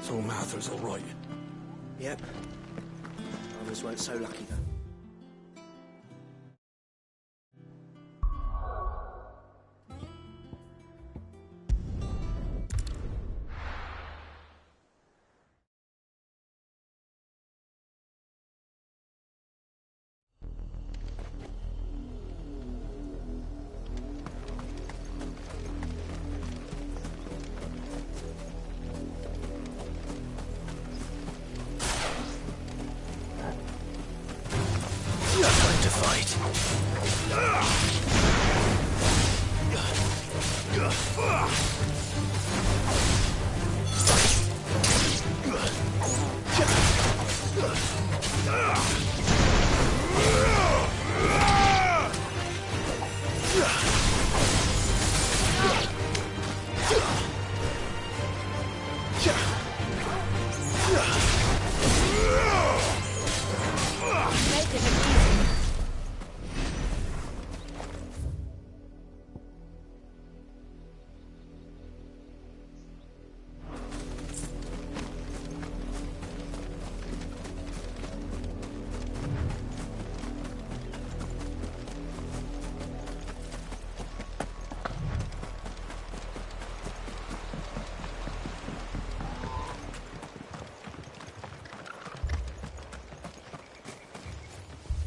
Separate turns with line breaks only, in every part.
So Martha's all right.
Yep. Others weren't so lucky, though.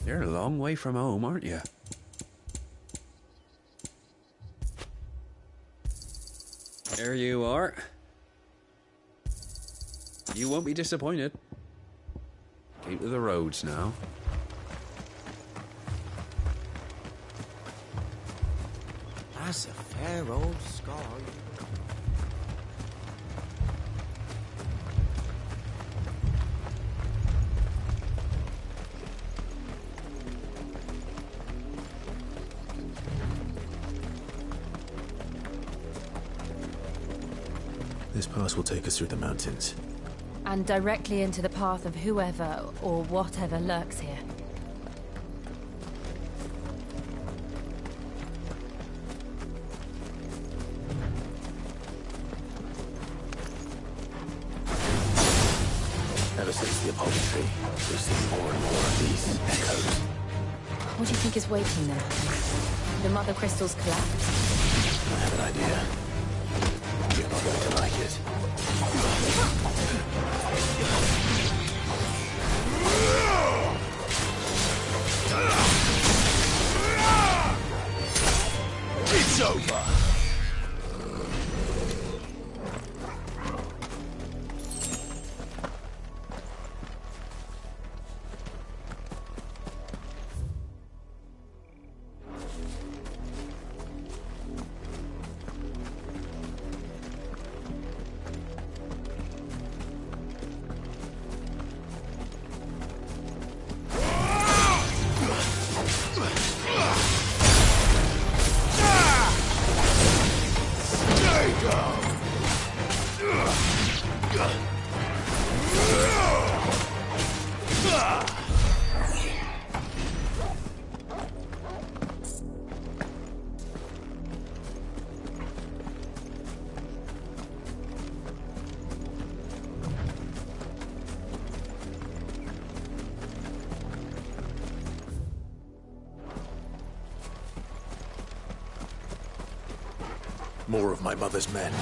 You're a long way from home, aren't you? There you are. You won't be disappointed. Keep to the roads now.
That's a fair old scar.
This pass will take us through the mountains.
And directly into the path of whoever or whatever lurks here.
Ever since the Apology, we've seen more and more of these echoes.
What do you think is waiting there? The Mother Crystal's collapse?
I have an idea. You're not going to like it.
It's over!
More of my mother's men.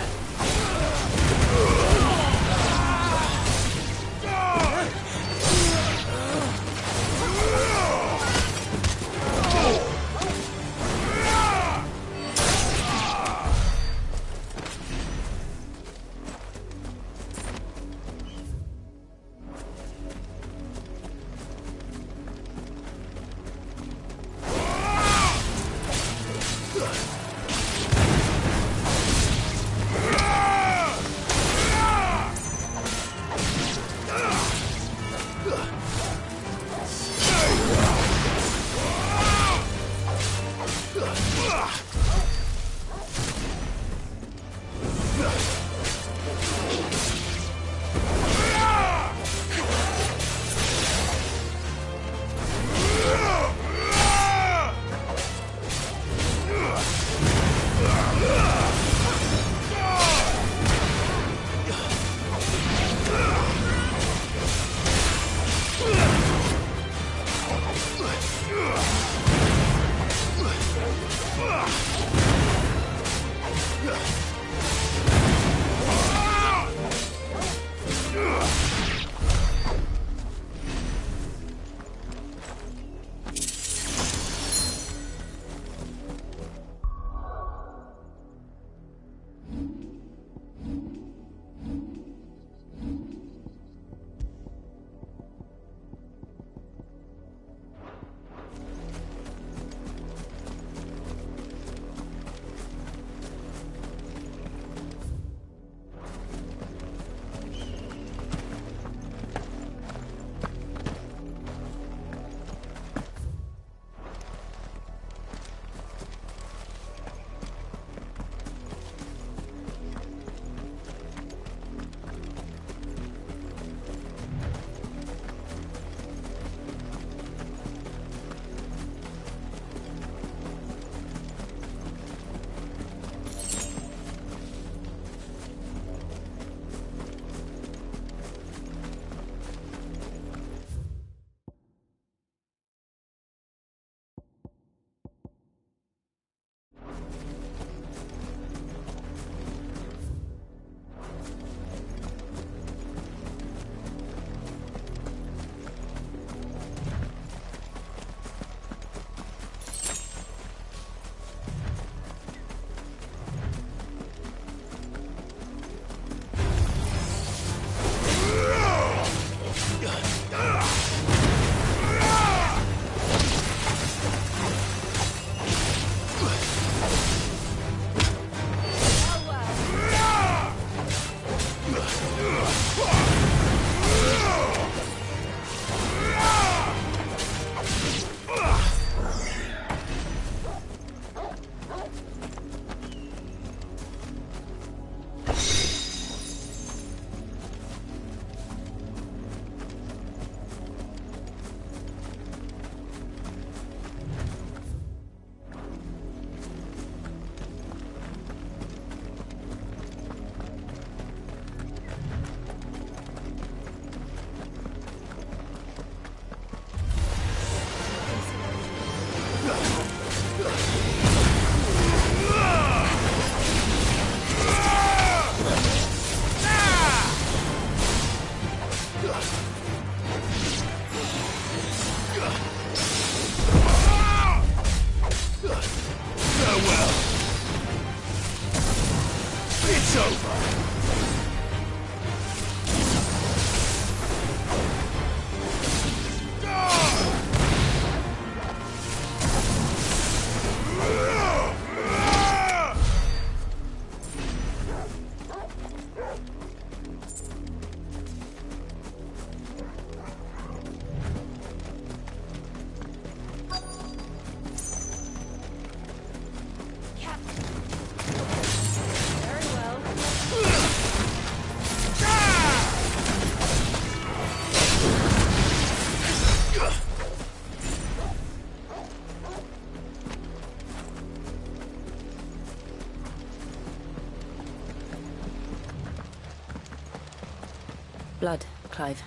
blood, Clive.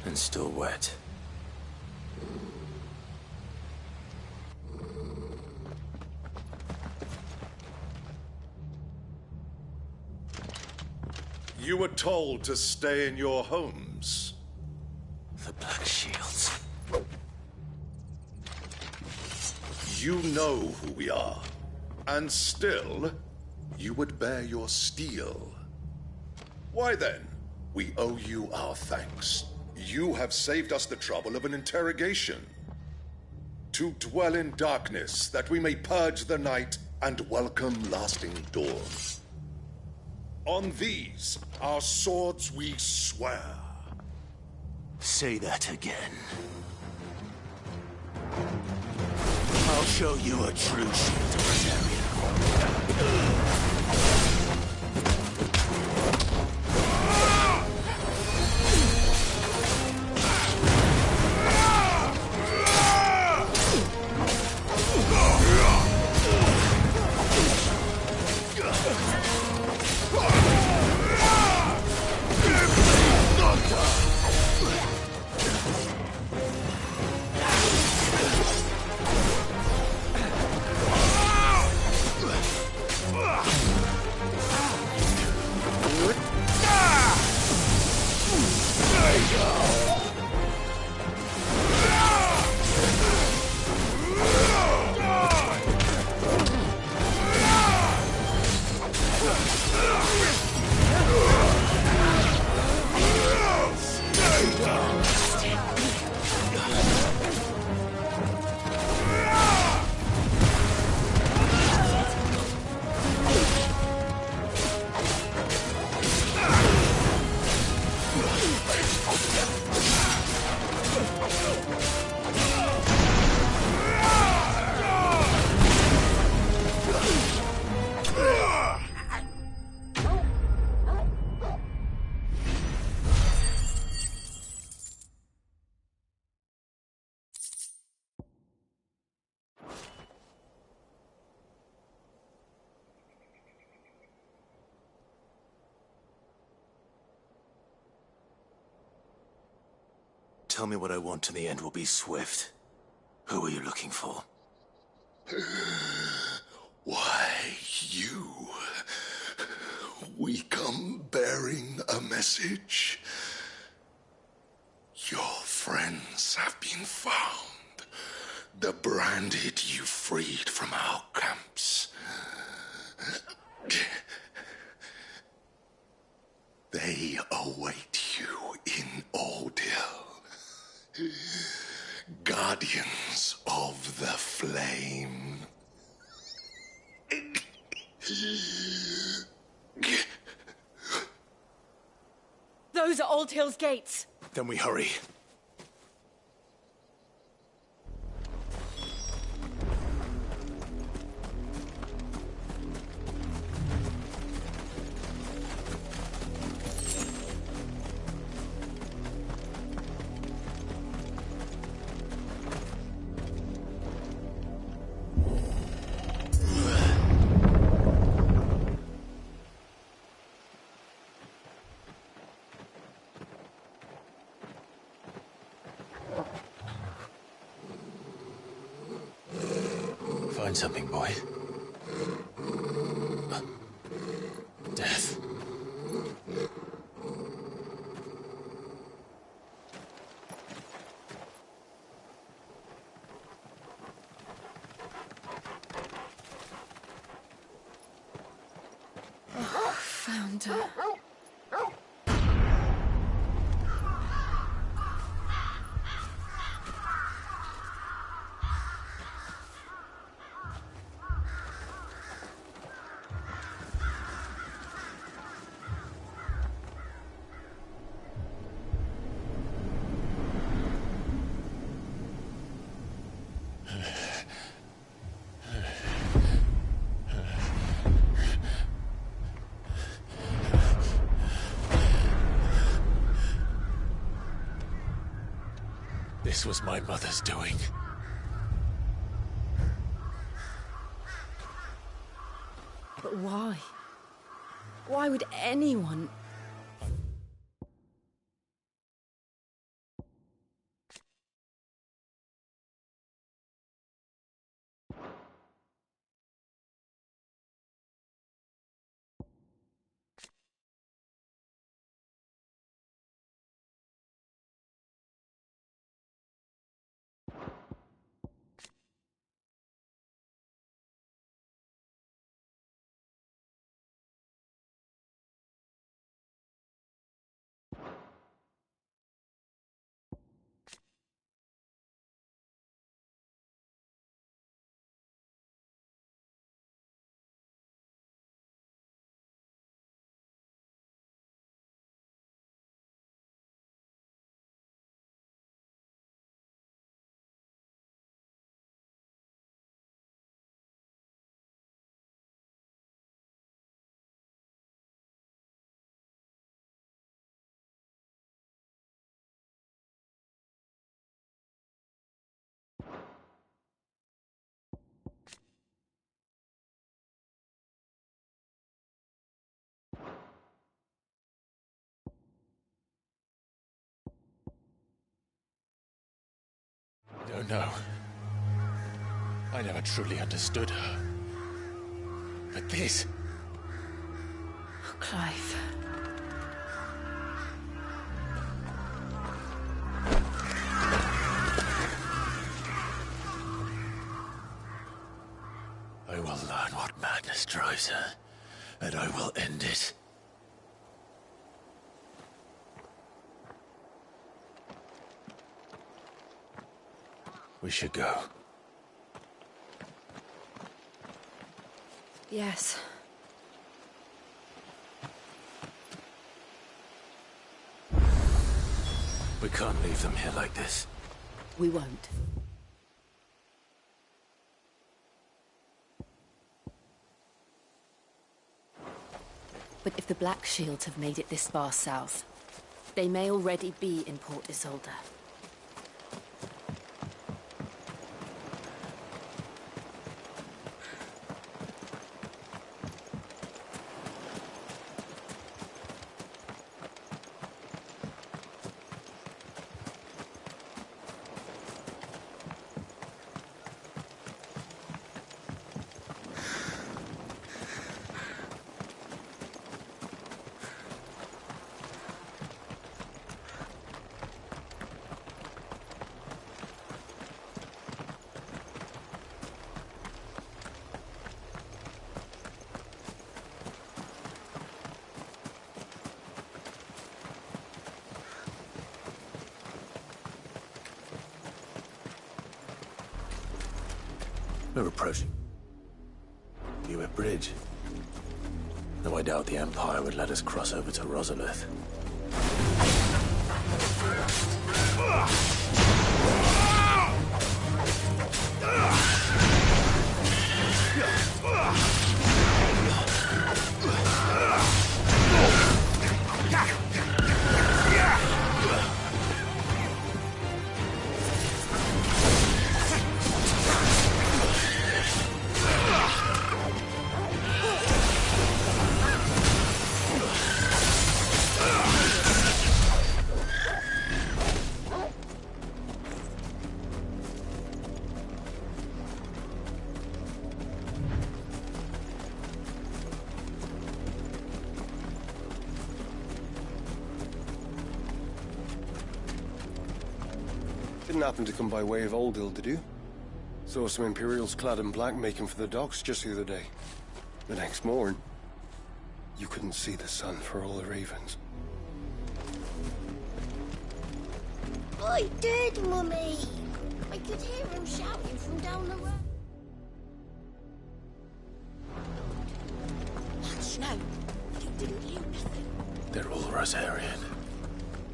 And still wet.
You were told to stay in your homes.
The Black Shields.
You know who we are. And still, you would bear your steel. Why then? We owe you our thanks. You have saved us the trouble of an interrogation. To dwell in darkness, that we may purge the night and welcome lasting dawn. On these, our swords we swear.
Say that again. I'll show you a true shield Barbarian. Tell me what I want and the end will be swift. Who are you looking for?
Why, you. We come bearing a message. Your friends have been found. The branded you freed from our camps. They await you in Ordeal. Guardians of the Flame.
Those are Old Hill's gates.
Then we hurry. Find something, boy. Death.
Found her.
This was my mother's doing.
But why? Why would anyone...
No. I never truly understood her. But this...
Oh, Clive.
I will learn what madness drives her, and I will end it. We should go.
Yes.
We can't leave them here like this.
We won't. But if the Black Shields have made it this far south, they may already be in Port Isolde.
We're approaching. You a bridge? Though I doubt the Empire would let us cross over to Rosalith.
Didn't happen to come by way of Oldhill, did you? Saw some Imperials clad in black making for the docks just the other day. The next morn, you couldn't see the sun for all the ravens.
I did, Mummy! I could hear him shouting from down the road. Hush, no. You didn't hear nothing.
They're all Rosarian.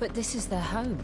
But this is their home.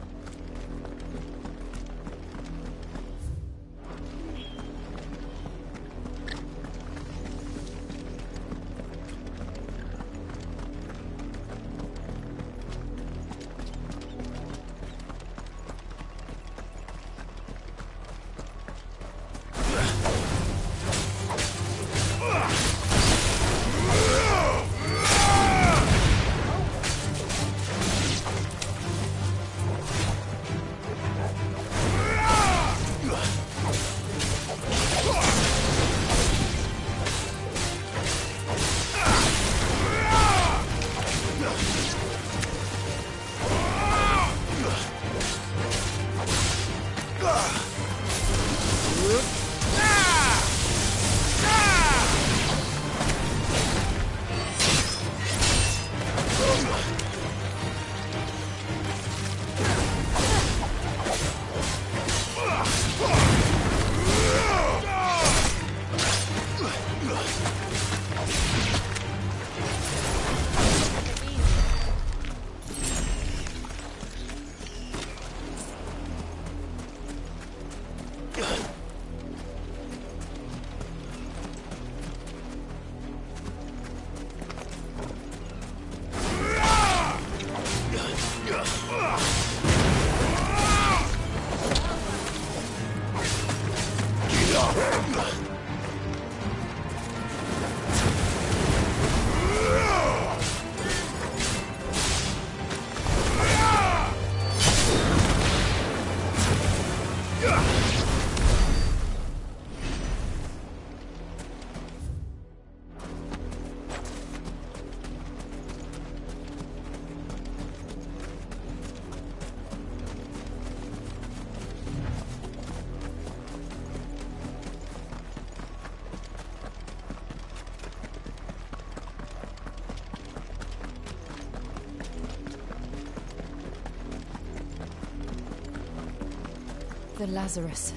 The Lazarus.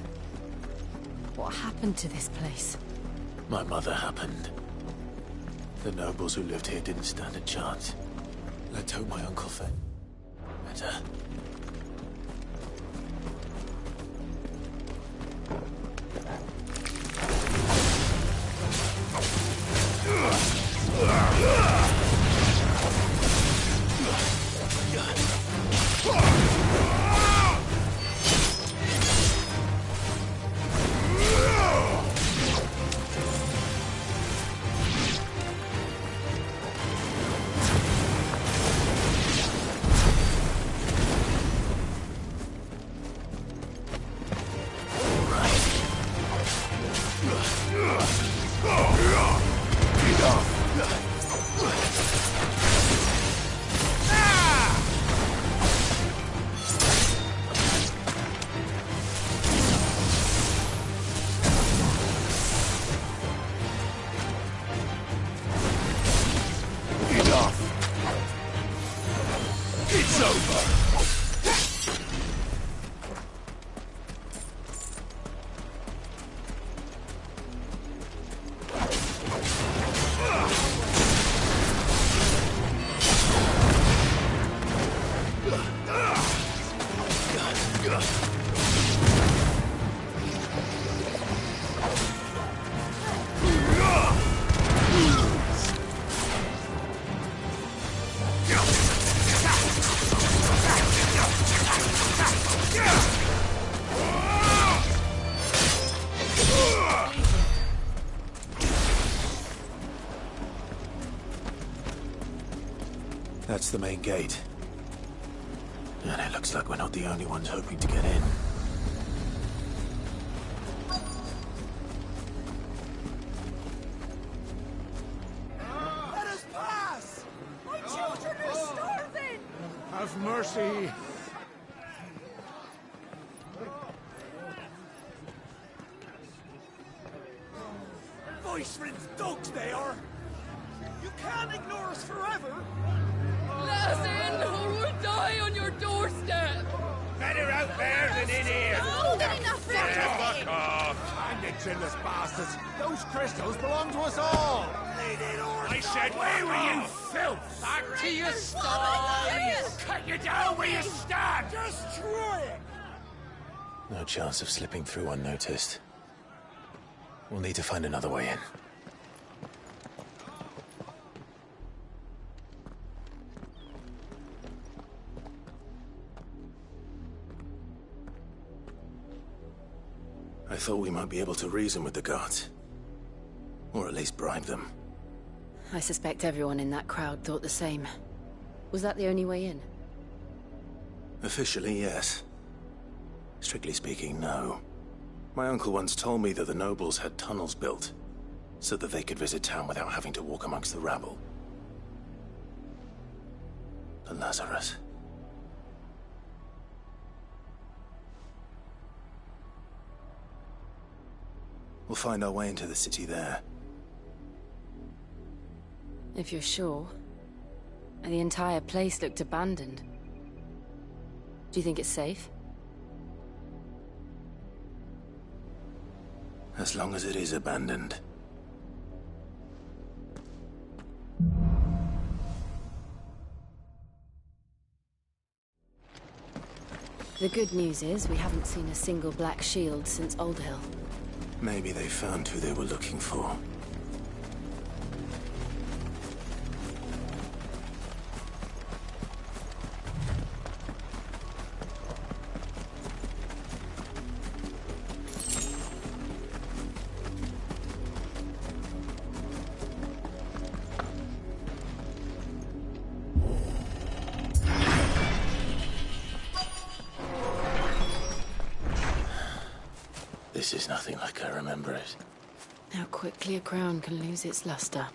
What happened to this place?
My mother happened. The nobles who lived here didn't stand a chance. Let's hope my uncle fed better. That's the main gate. And it looks like we're not the only ones hoping to get in.
Let us pass! My children are starving!
Have mercy!
Voice-rinsed dogs they are! You can't ignore us forever!
Let us in, or we'll die on your doorstep!
Better out there than in here!
More than enough room to
Fuck off! And the chinless bastards! Those crystals belong to us all! I said, where were you, filth? Back to your stalls! Cut you down where you stand!
Destroy it!
No chance of slipping through unnoticed. We'll need to find another way in. I thought we might be able to reason with the guards. Or at least bribe them.
I suspect everyone in that crowd thought the same. Was that the only way in?
Officially, yes. Strictly speaking, no. My uncle once told me that the nobles had tunnels built, so that they could visit town without having to walk amongst the rabble. The Lazarus. We'll find our way into the city there.
If you're sure. The entire place looked abandoned. Do you think it's safe?
As long as it is abandoned.
The good news is we haven't seen a single black shield since Old Hill.
Maybe they found who they were looking for. This is nothing like I remember it.
How quickly a crown can lose its luster.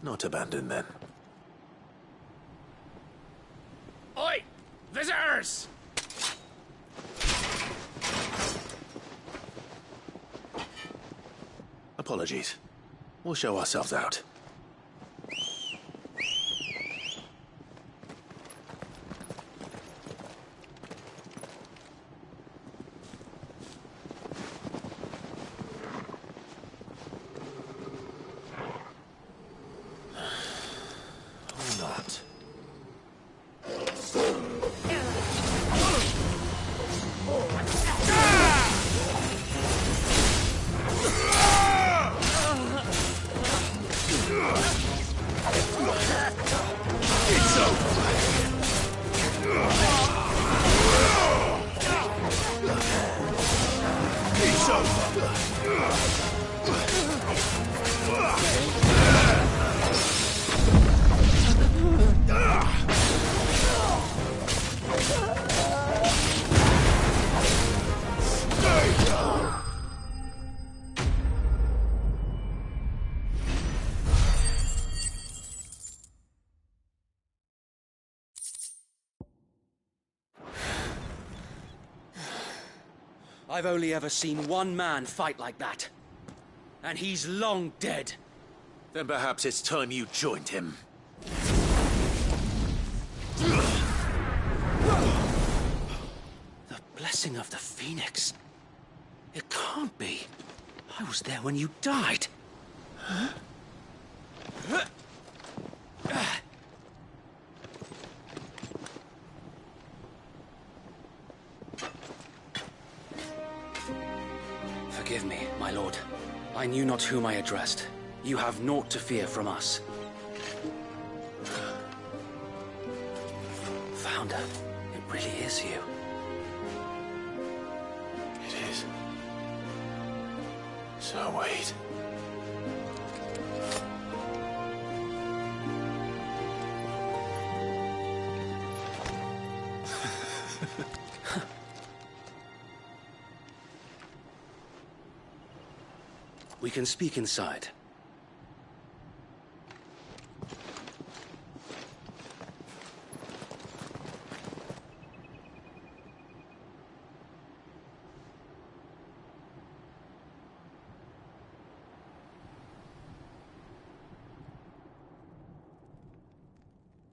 Not abandoned, then.
Oi! Visitors!
Apologies. We'll show ourselves out.
I've only ever seen one man fight like that. And he's long dead.
Then perhaps it's time you joined him.
The blessing of the Phoenix. It can't be. I was there when you died. Huh? Forgive me, my lord. I knew not whom I addressed. You have naught to fear from us. Founder, it really is you.
It is. So wait.
We can speak inside.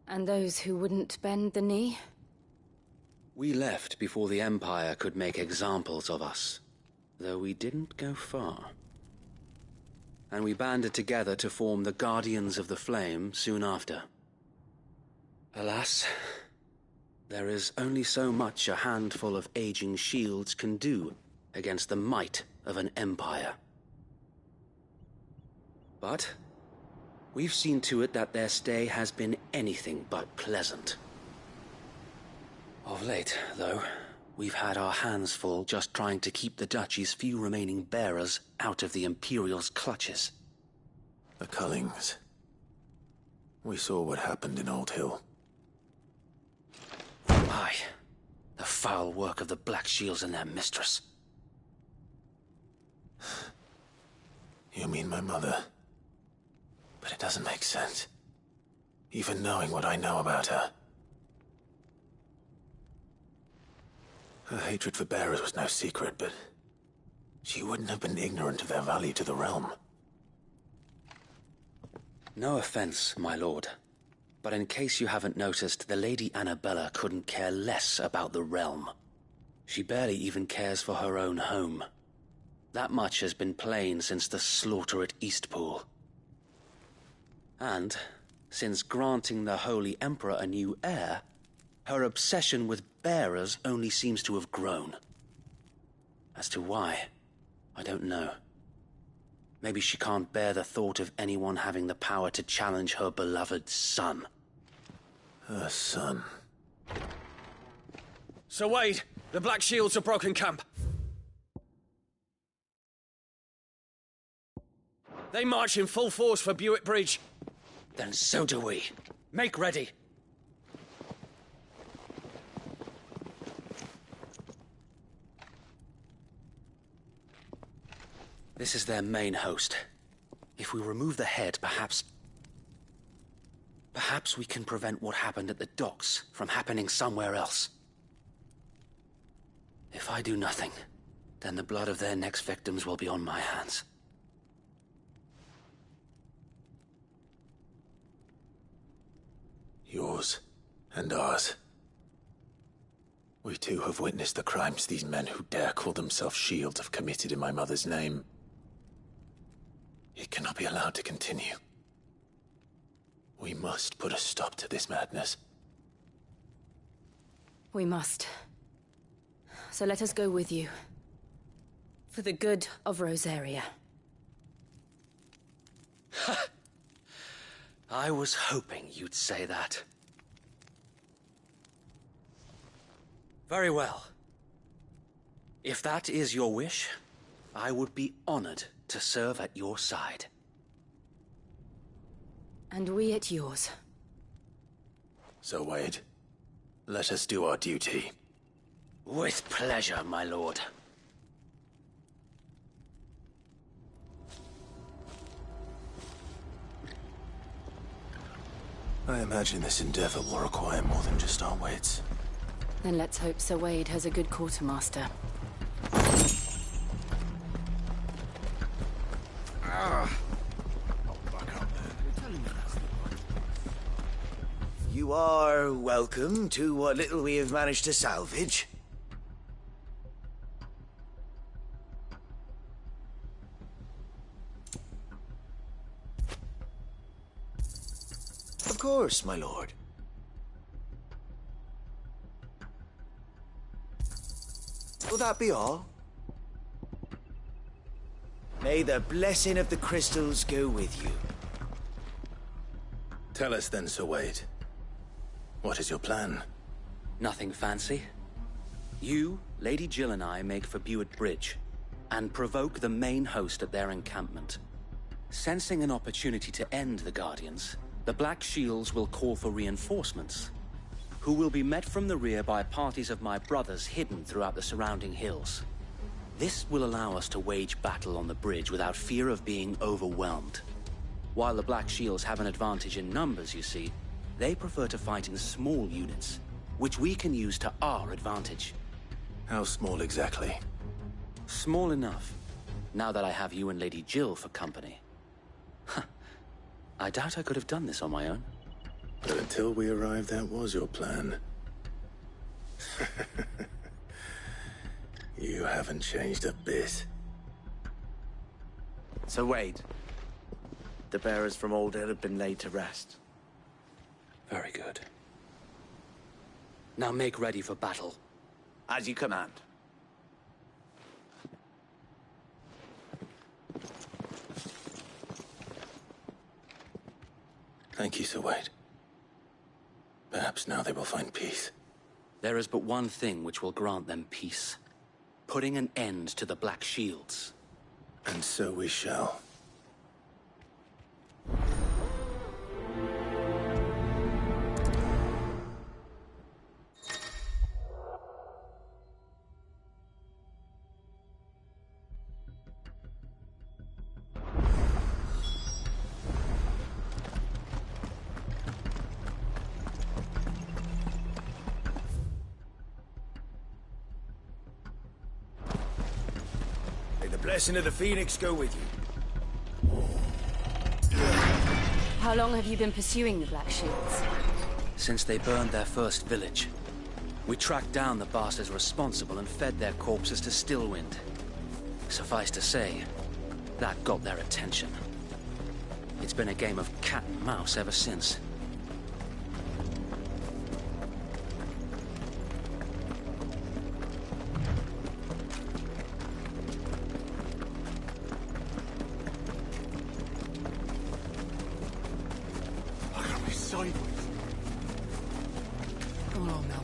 And those who wouldn't bend the knee?
We left before the Empire could make examples of us, though we didn't go far. And we banded together to form the Guardians of the Flame soon after. Alas, there is only so much a handful of aging shields can do against the might of an empire. But we've seen to it that their stay has been anything but pleasant. Of late, though, We've had our hands full just trying to keep the Duchy's few remaining bearers out of the Imperial's clutches.
The Cullings. We saw what happened in Old Hill.
Aye. The foul work of the Black Shields and their mistress.
You mean my mother? But it doesn't make sense. Even knowing what I know about her. Her hatred for bearers was no secret, but she wouldn't have been ignorant of their value to the realm.
No offense, my lord. But in case you haven't noticed, the Lady Annabella couldn't care less about the realm. She barely even cares for her own home. That much has been plain since the slaughter at Eastpool. And, since granting the Holy Emperor a new heir, her obsession with bearers only seems to have grown. As to why, I don't know. Maybe she can't bear the thought of anyone having the power to challenge her beloved son.
Her son.
Sir Wade, the Black Shields have broken camp. They march in full force for Buick Bridge.
Then so do we.
Make ready.
This is their main host. If we remove the head, perhaps we can prevent what happened at the docks from happening somewhere else. If I do nothing, then the blood of their next victims will be on my hands.
Yours and ours. We too have witnessed the crimes these men who dare call themselves Shields have committed in my mother's name. It cannot be allowed to continue. We must put a stop to this madness.
We must. So let us go with you. For the good of Rosaria.
I was hoping you'd say that. Very well. If that is your wish, I would be honored to serve at your side.
And we at yours.
So, Wade, let us do our duty.
With pleasure, my lord.
I imagine this endeavor will require more than just our wits.
Then let's hope Sir Wade has a good quartermaster.
You are welcome to what little we have managed to salvage. Of course, my lord. Will that be all? May the blessing of the crystals go with you.
Tell us then, Sir Wade. What is your plan?
Nothing fancy. You, Lady Jill and I make for Buick Bridge, and provoke the main host at their encampment. Sensing an opportunity to end the Guardians, the Black Shields will call for reinforcements, who will be met from the rear by parties of my brothers hidden throughout the surrounding hills. This will allow us to wage battle on the bridge without fear of being overwhelmed. While the Black Shields have an advantage in numbers, you see, they prefer to fight in small units, which we can use to our advantage.
How small exactly?
Small enough, now that I have you and Lady Jill for company. I doubt I could have done this on my own.
But until we arrived, that was your plan. You haven't changed a bit.
Sir Wade, the bearers from Old Hill have been laid to rest.
Very good. Now make ready for battle.
As you command.
Thank you, Sir Wade. Perhaps now they will find peace.
There is but one thing which will grant them peace. Putting an end to the Black Shields.
And so we shall.
Blessing of the Phoenix go with you.
How long have you been pursuing the Black Shields?
Since they burned their first village. We tracked down the bastards responsible and fed their corpses to Stillwind. Suffice to say, that got their attention. It's been a game of cat and mouse ever since.
Come along now.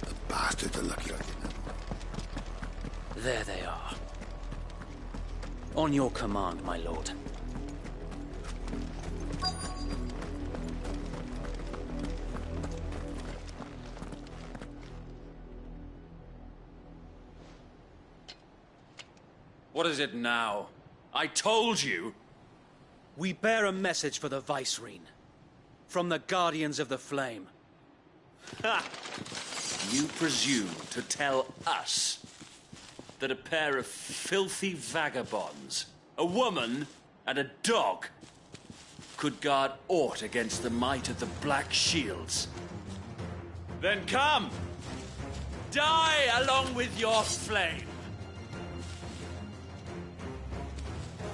The bastards are lucky I didn't.
There they are. On your command, my lord.
What is it now? I told you! We bear a message for the Vicereine. From the Guardians of the Flame.
Ha! You presume to tell us that a pair of filthy vagabonds, a woman and a dog, could guard aught against the might of the Black Shields? Then come! Die along with your flame!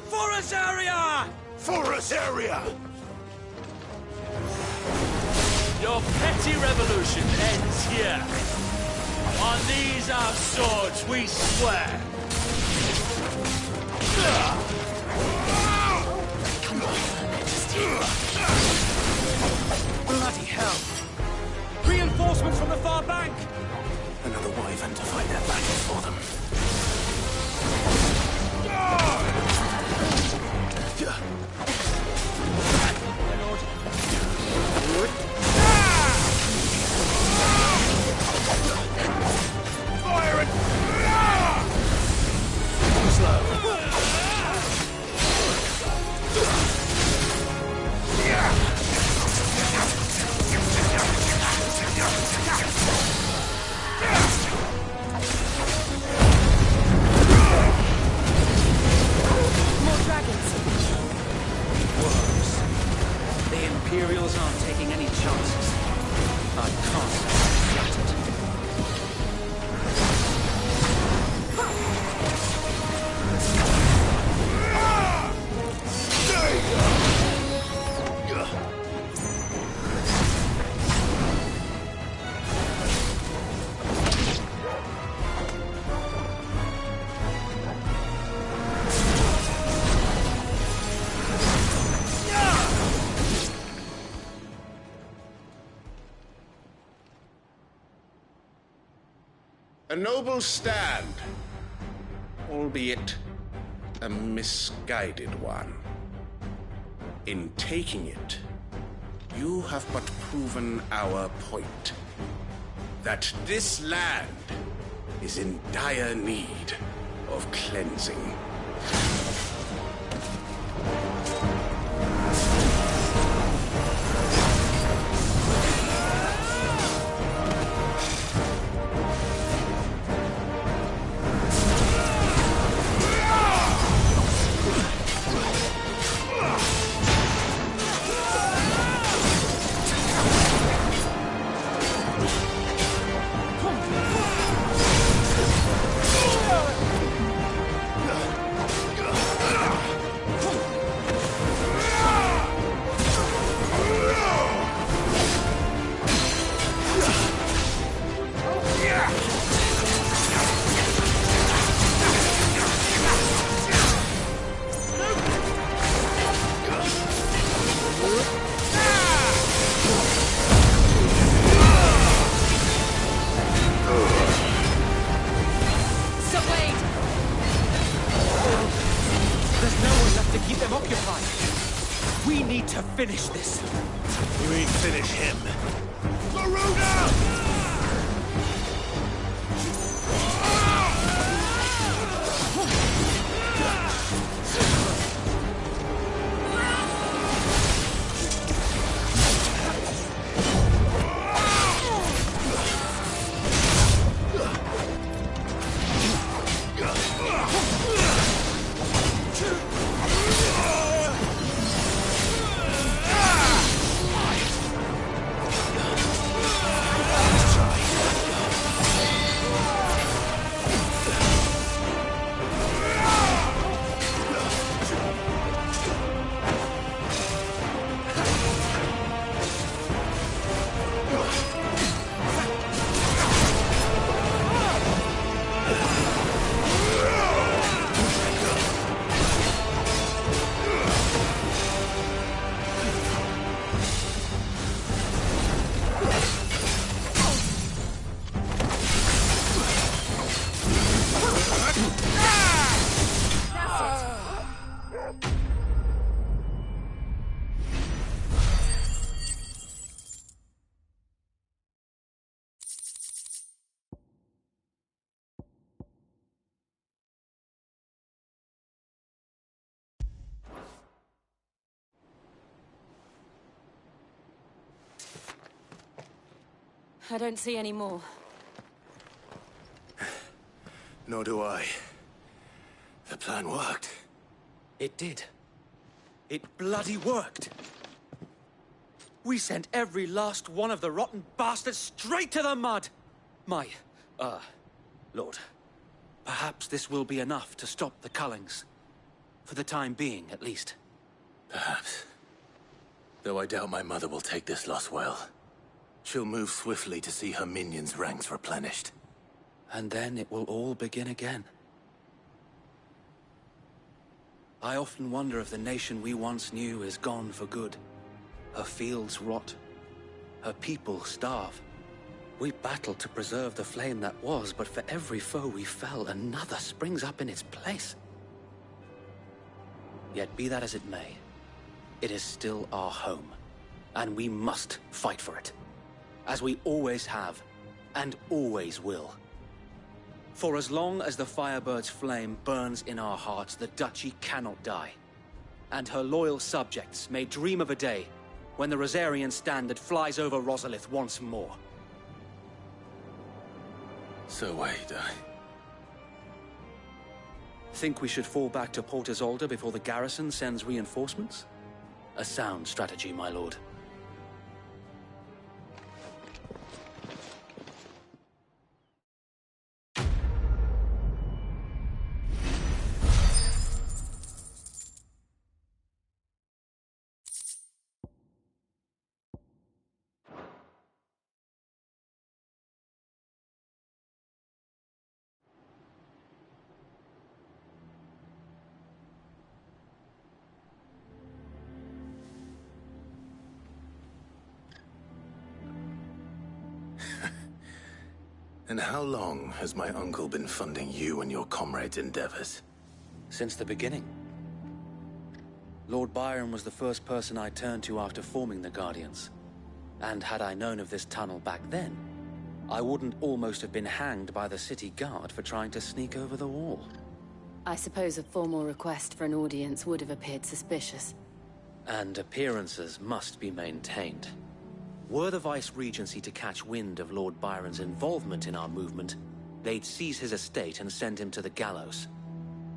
For Azaria!
For Azaria!
Your petty revolution ends here. On these our swords we swear.
Bloody hell! Reinforcements from the far bank!
Another wyvern to fight their battles for them.
Fire it!
More dragons.
Worms. The Imperials aren't taking any chances. I can't let it.
A noble stand, albeit a misguided one. In taking it, you have but proven our point. That this land is in dire need of cleansing.
I don't see any more.
Nor do I. The plan worked.
It did. It bloody worked. We sent every last one of the rotten bastards straight to the mud! Lord, perhaps this will be enough to stop the Cullings. For the time being, at least.
Perhaps. Though I doubt my mother will take this loss well. She'll move swiftly to see her minions' ranks replenished.
And then it will all begin again. I often wonder if the nation we once knew is gone for good. Her fields rot. Her people starve. We battled to preserve the flame that was, but for every foe we fell, another springs up in its place. Yet be that as it may, it is still our home, and we must fight for it. As we always have, and always will. For as long as the Firebird's flame burns in our hearts, the Duchy cannot die. And her loyal subjects may dream of a day when the Rosarian standard flies over Rosalith once more.
So wait,
Think we should fall back to Port Isolde before the garrison sends reinforcements? A sound strategy, my lord.
And how long has my uncle been funding you and your comrades' endeavors?
Since the beginning. Lord Byron was the first person I turned to after forming the Guardians. And had I known of this tunnel back then, I wouldn't almost have been hanged by the city guard for trying to sneak over the wall.
I suppose a formal request for an audience would have appeared suspicious.
And appearances must be maintained. Were the Vice-Regency to catch wind of Lord Byron's involvement in our movement, they'd seize his estate and send him to the gallows,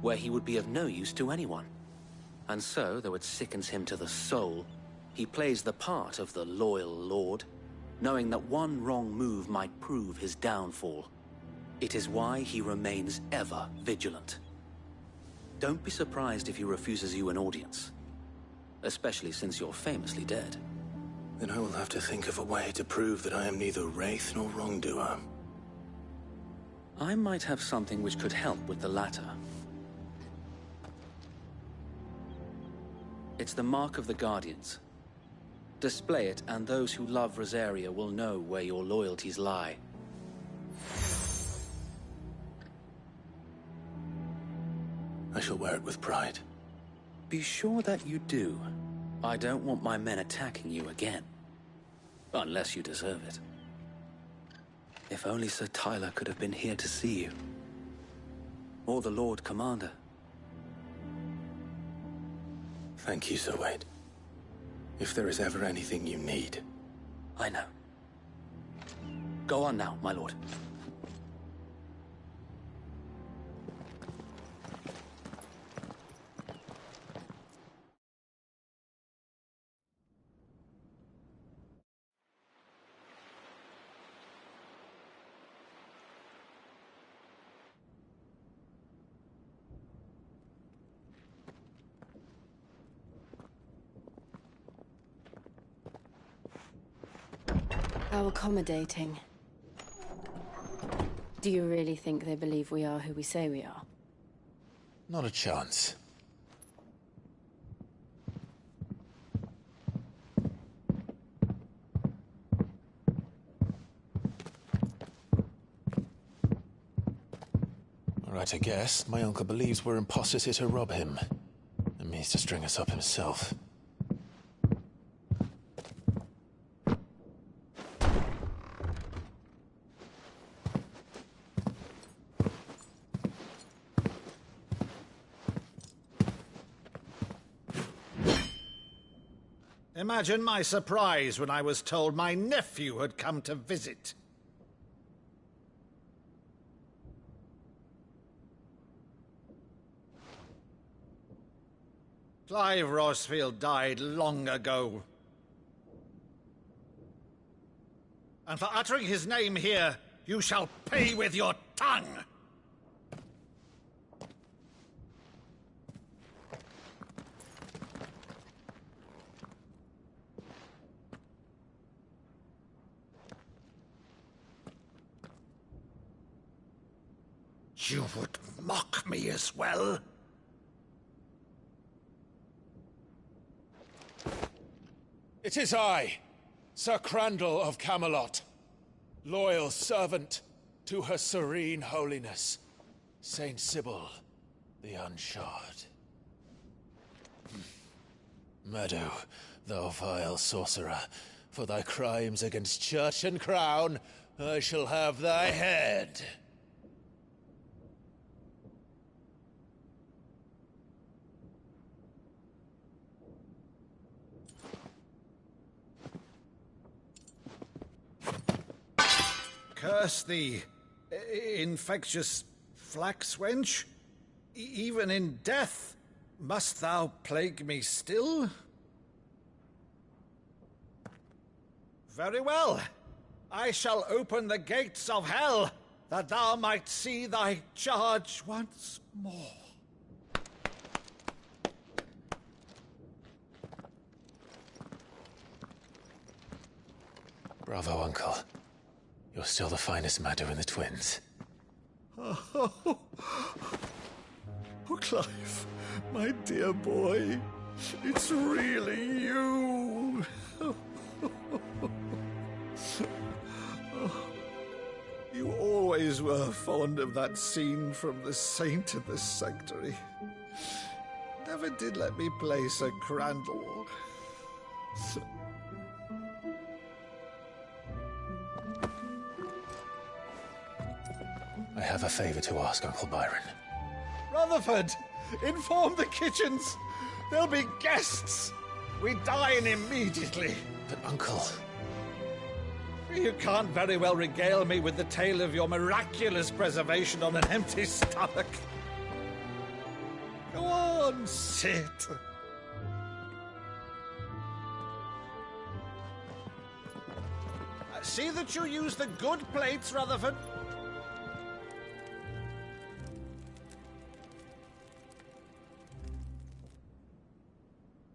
where he would be of no use to anyone. And so, though it sickens him to the soul, he plays the part of the loyal lord, knowing that one wrong move might prove his downfall. It is why he remains ever vigilant. Don't be surprised if he refuses you an audience, especially since you're famously dead.
Then I will have to think of a way to prove that I am neither wraith nor wrongdoer.
I might have something which could help with the latter. It's the Mark of the Guardians. Display it, and those who love Rosaria will know where your loyalties lie.
I shall wear it with pride.
Be sure that you do. I don't want my men attacking you again. Unless you deserve it. If only Sir Tyler could have been here to see you. Or the Lord Commander.
Thank you, Sir Wade. If there is ever anything you need.
I know. Go on now, my lord.
How accommodating. Do you really think they believe we are who we say we are?
Not a chance. All right, I guess. My uncle believes we're imposters here to rob him. And means to string us up himself.
Imagine my surprise when I was told my nephew had come to visit.
Clive Rosfield died long ago. And for uttering his name here, you shall pay with your tongue! You would mock me as well?
It is I, Sir Crandall of Camelot, loyal servant to Her Serene Holiness, Saint Sybil the Unshod. Meadow, thou vile sorcerer, for thy crimes against church and crown, I shall have thy head.
Curse thee, infectious flax wench. Even in death, must thou plague me still? Very well. I shall open the gates of hell, that thou might see thy charge once more.
Bravo, Uncle. You're still the finest Meadow in the twins.
Oh, Clive, my dear boy, it's really you. You always were fond of that scene from The Saint of the Sanctuary. Never did let me play Sir Crandall.
I have a favor to ask, Uncle Byron.
Rutherford, inform the kitchens. There'll be guests. We dine immediately.
But, Uncle...
You can't very well regale me with the tale of your miraculous preservation on an empty stomach. Go on, sit. See that you use the good plates, Rutherford.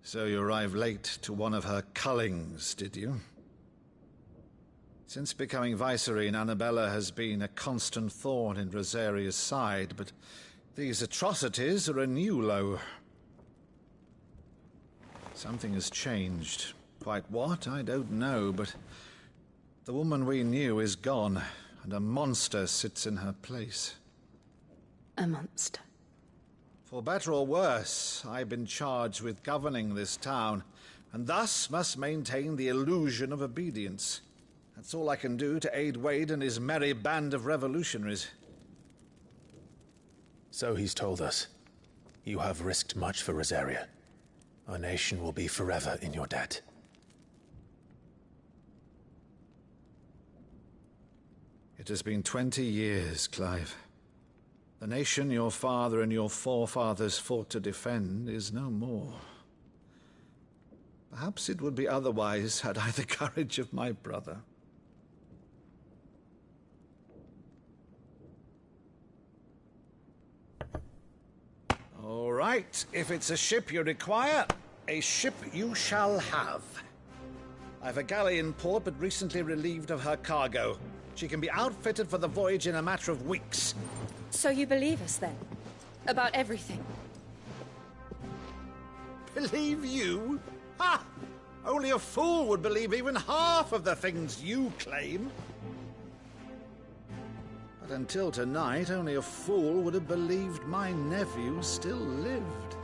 So you arrived late to one of her cullings, did you? Since becoming Vicereine, Annabella has been a constant thorn in Rosaria's side, but these atrocities are a new low. Something has changed. Quite what, I don't know, but the woman we knew is gone, and a monster sits in her place.
A monster?
For better or worse, I've been charged with governing this town, and thus must maintain the illusion of obedience. That's all I can do to aid Wade and his merry band of revolutionaries.
So he's told us. You have risked much for Rosaria. Our nation will be forever in your debt.
It has been 20 years, Clive. The nation your father and your forefathers fought to defend is no more. Perhaps it would be otherwise had I the courage of my brother. All right, if it's a ship you require, a ship you shall have. I've a galley in port, but recently relieved of her cargo. She can be outfitted for the voyage in a matter of weeks.
So you believe us, then? About everything?
Believe you? Ha! Only a fool would believe even half of the things you claim. But until tonight, only a fool would have believed my nephew still lived.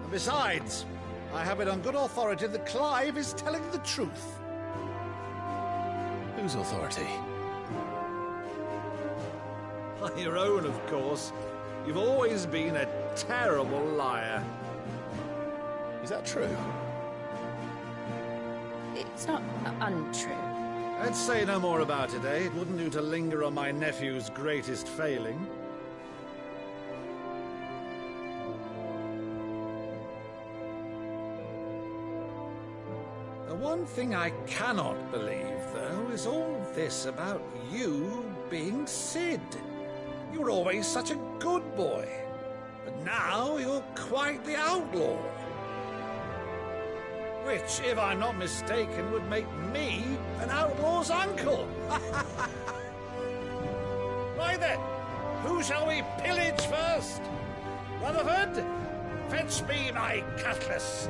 And besides, I have it on good authority that Clive is telling the truth.
Whose authority?
Your own, of course. You've always been a terrible liar.
Is that true?
It's not untrue.
Let's say no more about it, eh? It wouldn't do to linger on my nephew's greatest failing. one thing I cannot believe, though, is all this about you being Cid. You were always such a good boy, but now you're quite the outlaw. Which, if I'm not mistaken, would make me an outlaw's uncle. Right then, who shall we pillage first? Rutherford, fetch me my cutlass.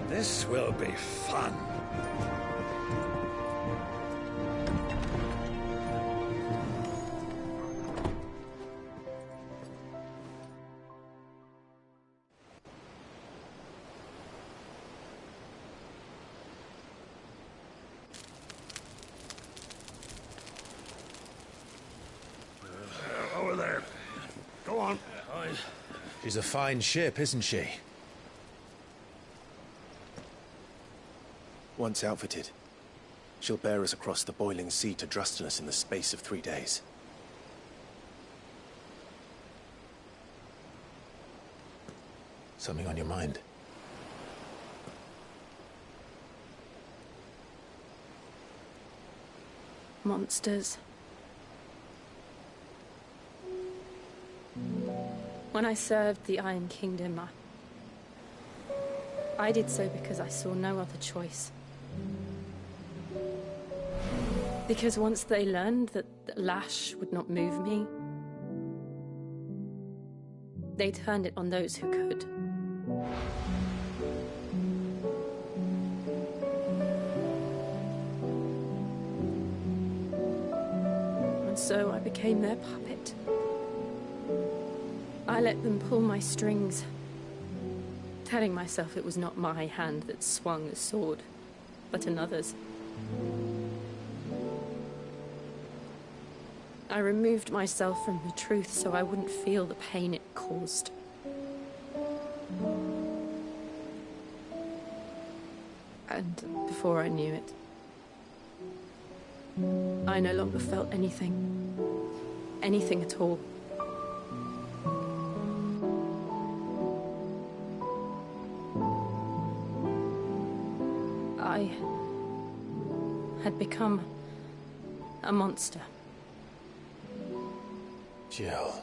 This will be fun.
Over there. Go on.
She's a fine ship, isn't she?
Once outfitted, she'll bear us across the boiling sea to Drustinus in the space of 3 days.
Something on your mind?
Monsters. When I served the Iron Kingdom, I did so because I saw no other choice. Because once they learned that the lash would not move me, they turned it on those who could. And so I became their puppet. I let them pull my strings, telling myself it was not my hand that swung the sword, but another's. I removed myself from the truth so I wouldn't feel the pain it caused. And before I knew it, I no longer felt anything. Anything at all. I had become a monster.
Jill.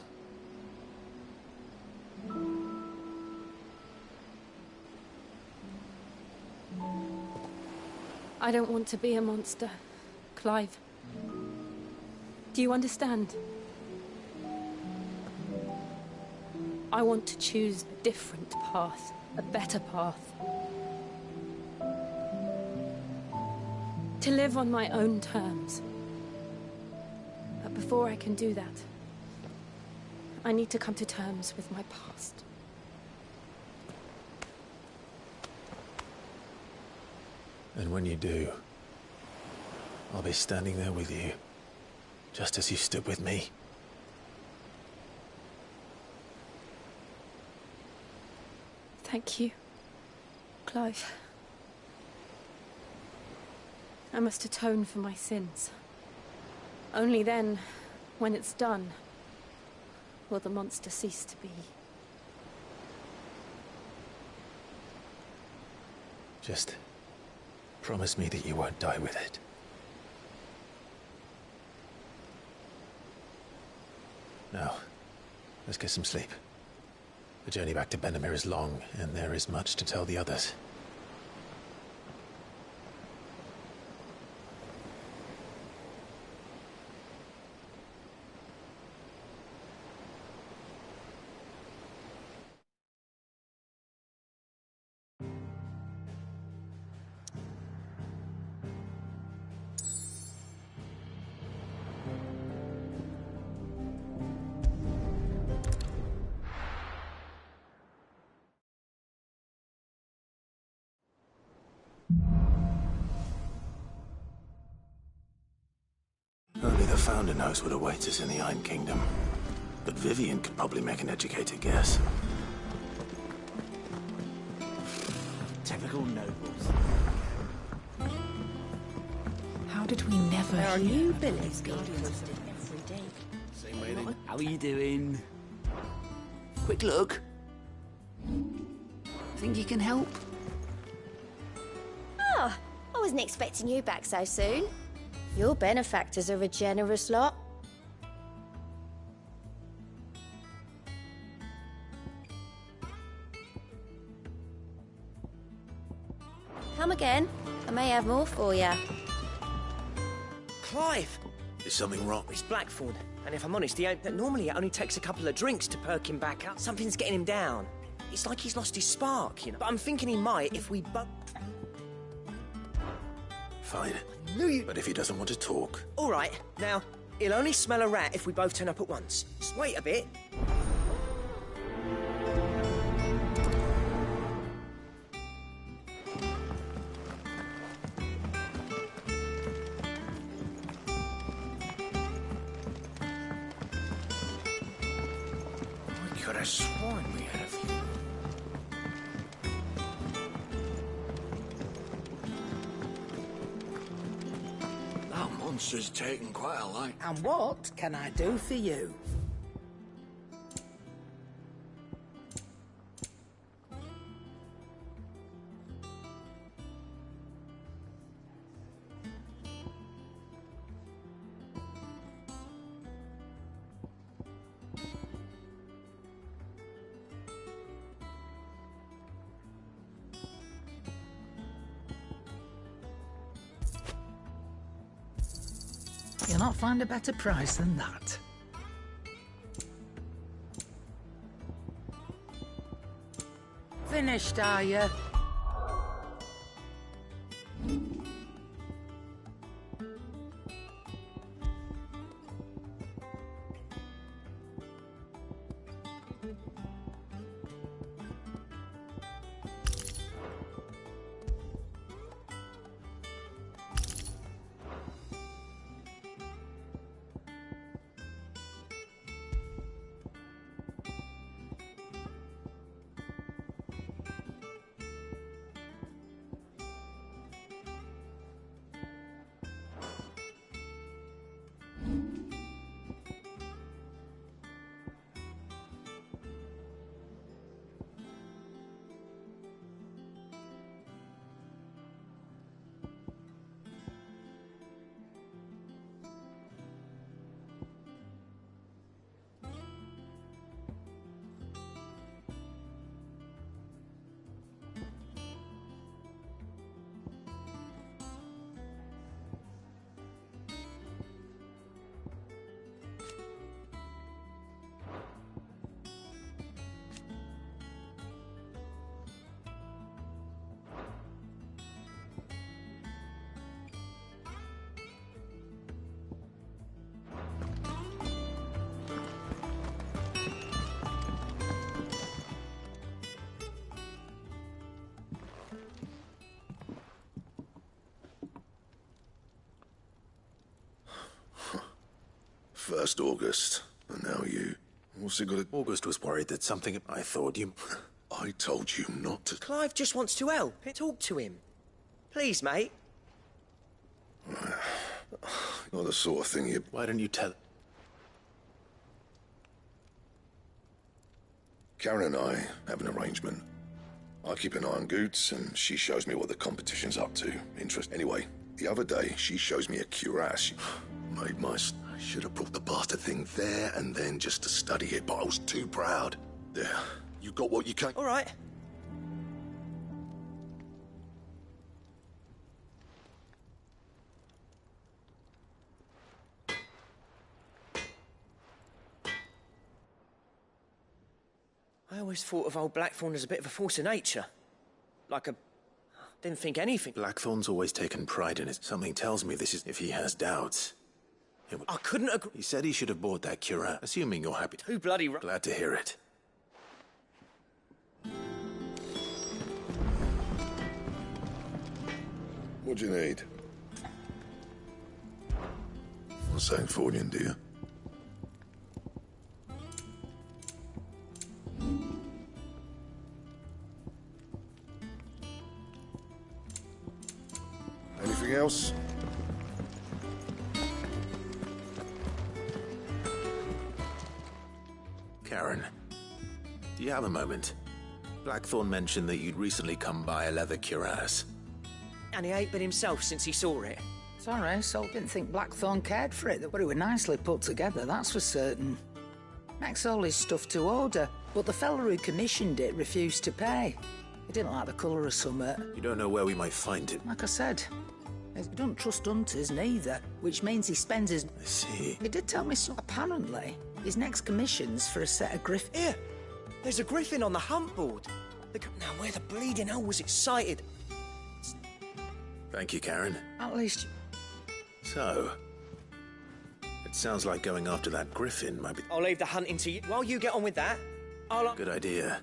I don't want to be a monster, Clive. Do you understand? I want to choose a different path, a better path. To live on my own terms. But before I can do that, I need to come to terms with my past.
And when you do, I'll be standing there with you, just as you stood with me.
Thank you, Clive. I must atone for my sins. Only then, when it's done, will the monster cease to be.
Just promise me that you won't die with it. Now, let's get some sleep. The journey back to Benamir is long, and there is much to tell the others.
Only the Founder knows what awaits us in the Iron Kingdom. But Vivian could probably make an educated guess.
Typical nobles.
How did we never
There are
hear
new
of
villages
these
being
guardians?
posted every day.
Same way they...
How are you doing? Quick look. Think you can help?
wasn't expecting you back so soon. Your benefactors are a generous lot. Come again. I may have more for you.
Clive!
Is something wrong?
It's Blackthorn, and if I'm honest, normally it only takes a couple of drinks to perk him back up. Something's getting him down. It's like he's lost his spark, you know. But I'm thinking he might if we both...
Fine.
Knew you...
But if he doesn't want to talk...
All right, now, he'll only smell a rat if we both turn up at once. Just wait a bit.
I could have sworn we had a few. That monster's taken quite a light.
And what can I do for you? You'll not find a better price than that. Finished, are you?
First August, and now you. What's it got to...
August was worried that something... I thought you...
I told you not to...
Clive just wants to help. Talk to him. Please, mate.
Not the sort of thing you...
Why don't you tell...
Karen and I have an arrangement. I keep an eye on Goots, and she shows me what the competition's up to. Anyway, the other day, she shows me a cuirass. Made my... I should have brought the bastard thing there and then just to study it, but I was too proud. There, you got what you came...
All right. I always thought of old Blackthorn as a bit of a force of nature. Like a... Didn't think anything.
Blackthorn's always taken pride in it. Something tells me this is... If he has doubts...
I couldn't agree.
He said he should have bought that cuirass. Assuming you're happy.
Too bloody...
Glad to hear it.
What do you need? A St. Fornian, do you? Anything else?
Karen, do you have a moment? Blackthorn mentioned that you'd recently come by a leather cuirass.
And he ain't been himself since he saw it.
Sorry, Sol didn't think Blackthorn cared for it, but it were nicely put together, that's for certain. Makes all his stuff to order, but the fella who commissioned it refused to pay. He didn't like the colour of summit.
You don't know where we might find him.
Like I said, he don't trust hunters neither, which means he spends his...
I see.
He did tell me so. Apparently, his next commission's for a set of griffins.
Here, there's a griffin on the hunt board. Now, where the bleeding hell was it sighted?
Thank you, Karen.
At least...
So, it sounds like going after that griffin might be...
I'll leave the hunting to you. While you get on with that, I'll...
Good idea.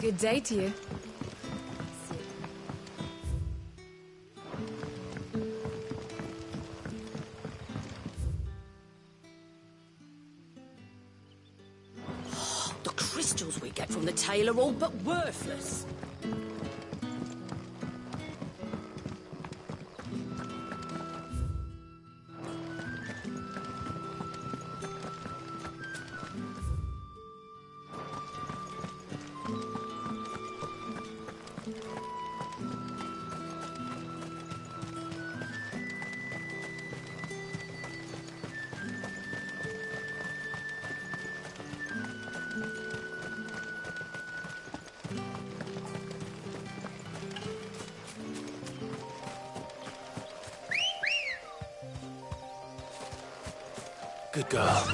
Good day to you.
The crystals we get from the tail are all but worthless.
Good girl.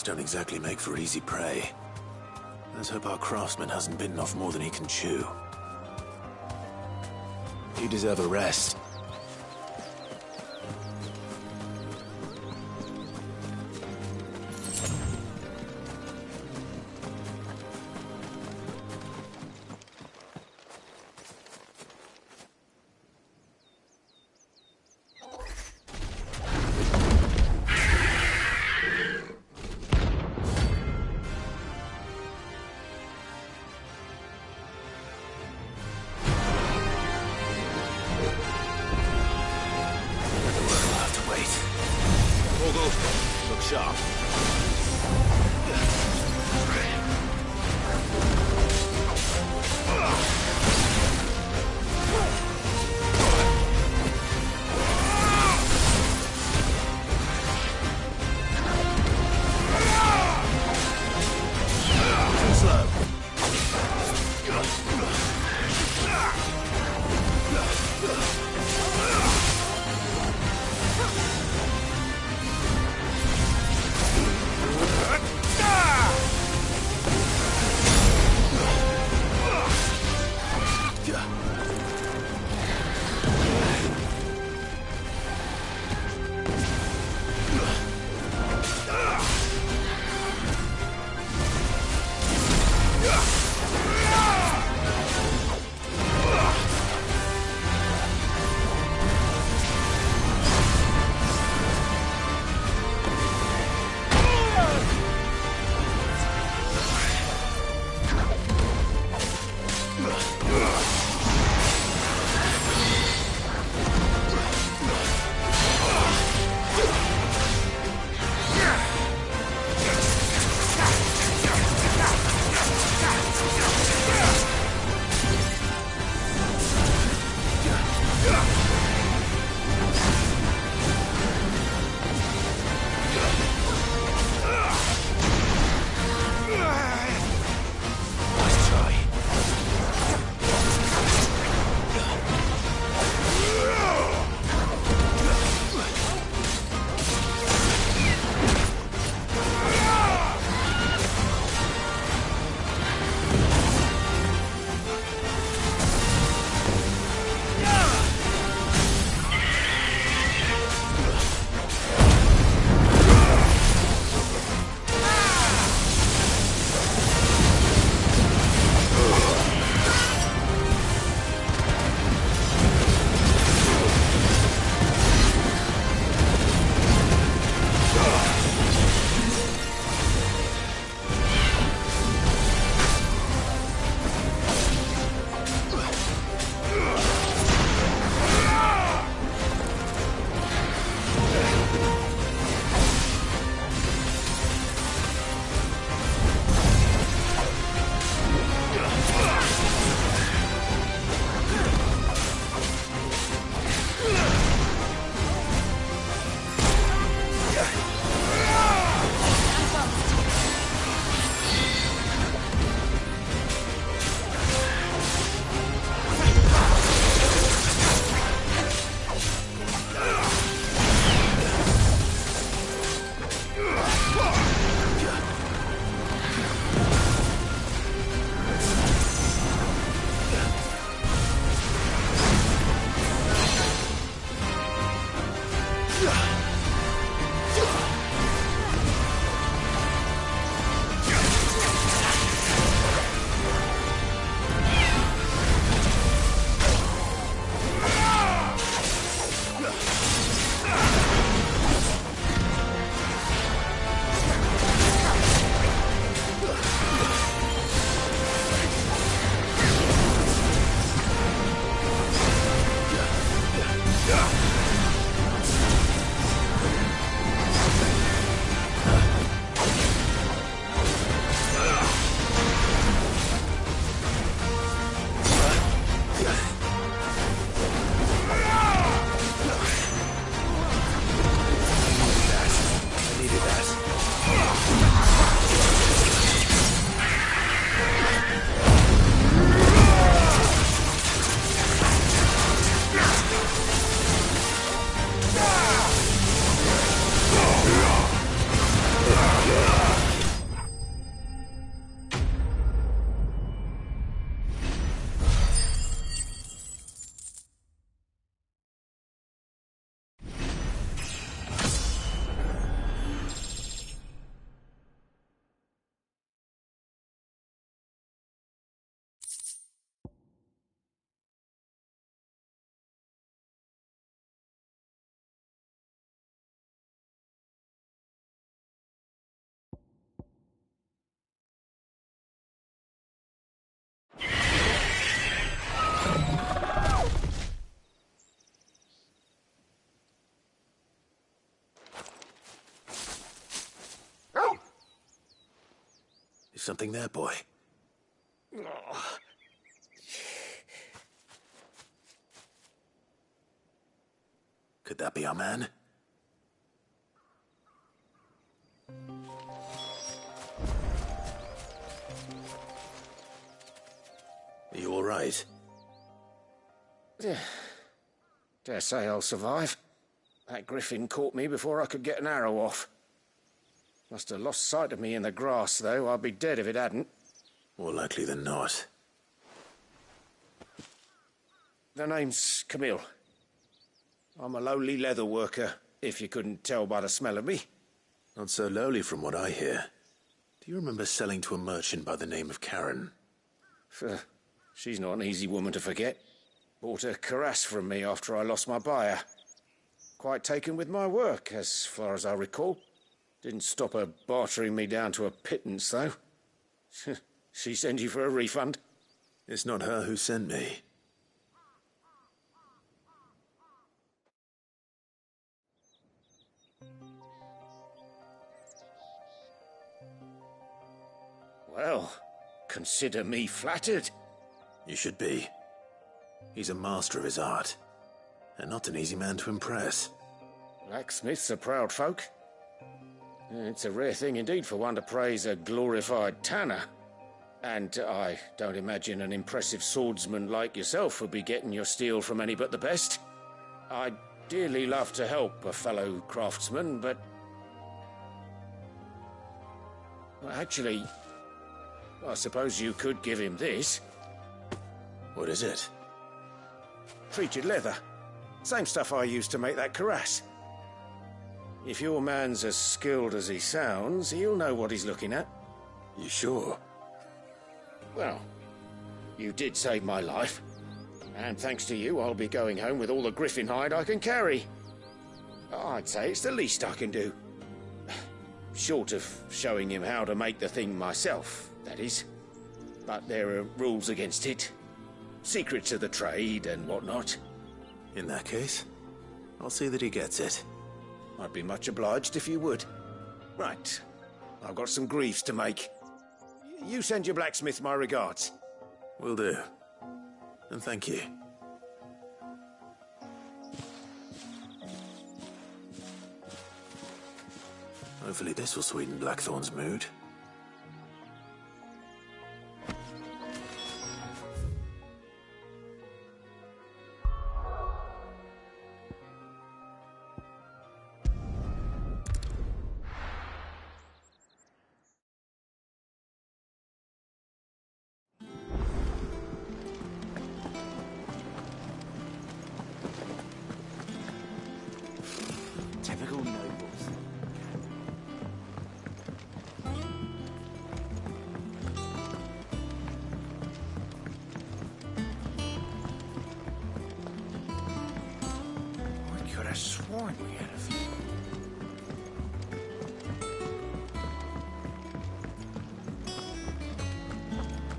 Barbarians don't exactly make for easy prey. Let's hope our craftsman hasn't bitten off more than he can chew. You deserve a rest. Something there, boy? Could that be our man? Are you all right?
Yeah. Dare say I'll survive. That griffin caught me before I could get an arrow off. Must have lost sight of me in the grass, though. I'd be dead if it hadn't.
More likely than not.
The name's Camille. I'm a lowly leather worker, if you couldn't tell by the smell of me.
Not so lowly from what I hear. Do you remember selling to a merchant by the name of Karen?
She's not an easy woman to forget. Bought a cuirass from me after I lost my buyer. Quite taken with my work, as far as I recall. Didn't stop her bartering me down to a pittance, though. She sent you for a refund?
It's not her who sent me.
Well, consider me flattered.
You should be. He's a master of his art, and not an easy man to impress.
Blacksmiths are proud folk. It's a rare thing indeed for one to praise a glorified tanner. And I don't imagine an impressive swordsman like yourself would be getting your steel from any but the best. I'd dearly love to help a fellow craftsman, but... well, actually, I suppose you could give him this.
What is it?
Treated leather. Same stuff I used to make that cuirass. If your man's as skilled as he sounds, he'll know what he's looking at.
You sure?
Well, you did save my life. And thanks to you, I'll be going home with all the griffin hide I can carry. I'd say it's the least I can do. Short of showing him how to make the thing myself, that is. But there are rules against it. Secrets of the trade and whatnot.
In that case, I'll see that he gets it.
I'd be much obliged if you would. Right. I've got some greaves to make. You send your blacksmith my regards.
Will do. And thank you. Hopefully this will sweeten Blackthorn's mood.
Typical nobles. I could have sworn we had a few.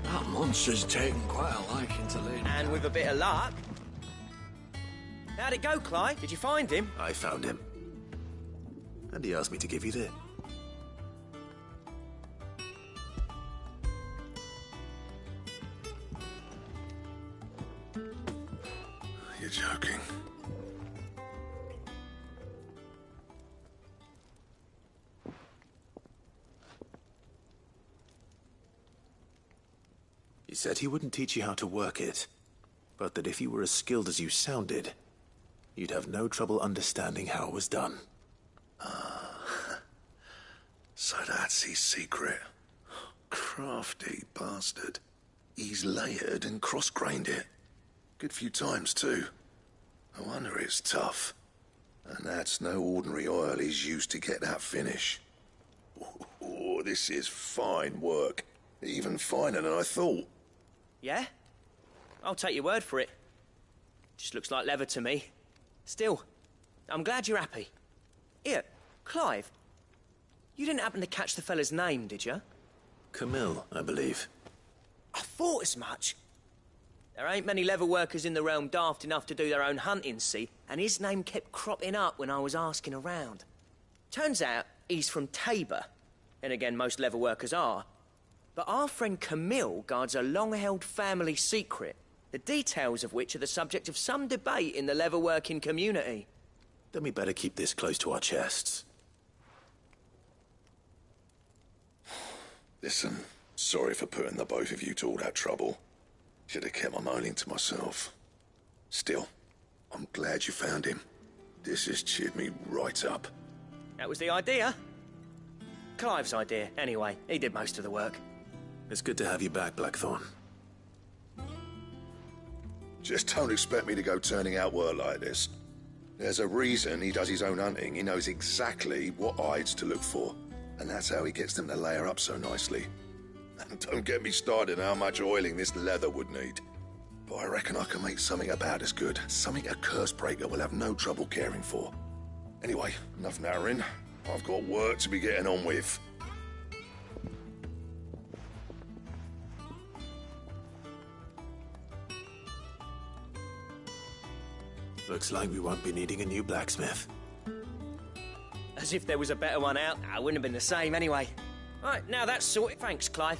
That monster's taken quite a liking to Lady.
And with a bit of luck. How'd it go, Clive? Did you find him?
I found him. And he asked me to give you this.
You're joking.
He said he wouldn't teach you how to work it, but that if you were as skilled as you sounded, you'd have no trouble understanding how it was done.
So that's his secret. Crafty bastard. He's layered and cross-grained it. Good few times, too. No wonder it's tough. And that's no ordinary oil he's used to get that finish. Oh, this is fine work. Even finer than I thought.
Yeah? I'll take your word for it. Just looks like leather to me. Still, I'm glad you're happy. Here, Clive. You didn't happen to catch the fella's name, did you?
Camille, I believe.
I thought as much. There ain't many leather workers in the realm daft enough to do their own hunting, see? And his name kept cropping up when I was asking around. Turns out he's from Tabor. And again, most leather workers are. But our friend Camille guards a long-held family secret, the details of which are the subject of some debate in the leatherworking community.
Then we better keep this close to our chests.
Listen, sorry for putting the both of you to all that trouble. Should have kept my moaning to myself. Still, I'm glad you found him. This has cheered me right up.
That was the idea. Clive's idea, anyway. He did most of the work.
It's good to have you back, Blackthorn.
Just don't expect me to go turning out work like this. There's a reason he does his own hunting. He knows exactly what hides to look for. And that's how he gets them to layer up so nicely. And don't get me started on how much oiling this leather would need. But I reckon I can make something about as good. Something a Cursebreaker will have no trouble caring for. Anyway, enough narrowing. I've got work to be getting on with.
Looks like we won't be needing a new blacksmith.
As if there was a better one out. I wouldn't have been the same anyway. Right, now that's sorted. Thanks, Clive.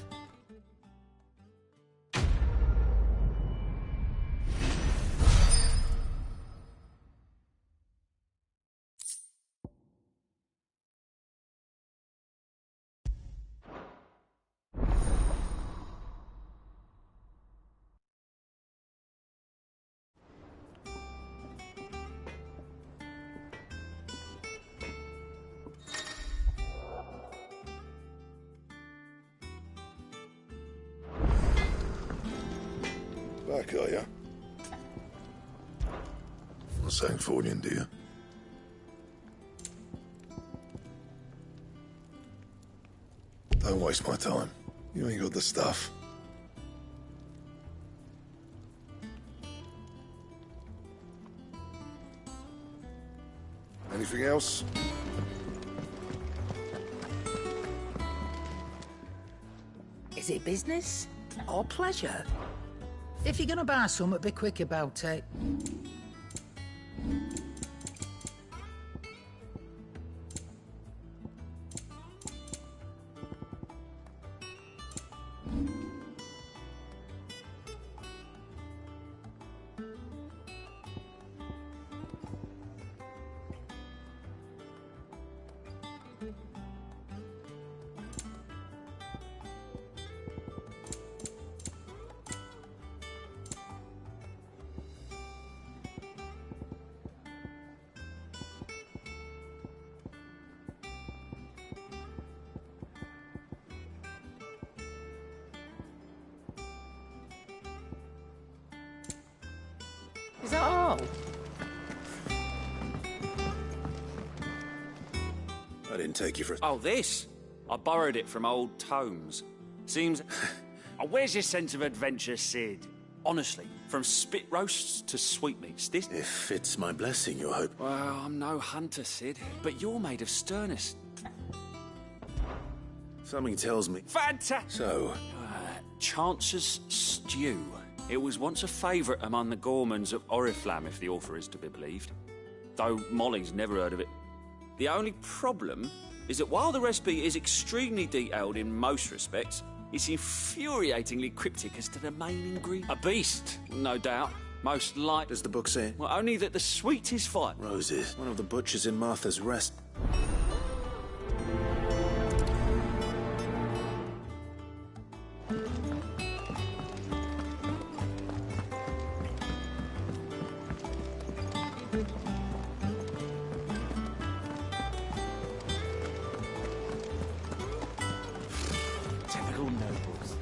Back, are you? Not saying Fornian, do you? Don't waste my time. You ain't got the stuff. Anything else?
Is it business or pleasure? If you're gonna buy something, be quick about it. Is that all?
I didn't take you for...
Oh, this? I borrowed it from old tomes. Seems... Oh, where's your sense of adventure, Sid? Honestly, from spit roasts to sweetmeats, this...
If it's my blessing, you hope.
Well, I'm no hunter, Sid, but you're made of sternness.
Something tells me...
Fantastic!
So?
Chancer's Stew. It was once a favourite among the Gormans of Oriflamme, if the author is to be believed. Though Molly's never heard of it. The only problem is that while the recipe is extremely detailed in most respects, it's infuriatingly cryptic as to the main ingredient. A beast, no doubt. Most like...
Does the book say?
Well, only that the sweet is fine.
Roses, one of the butchers in Martha's Rest.
Typical nobles.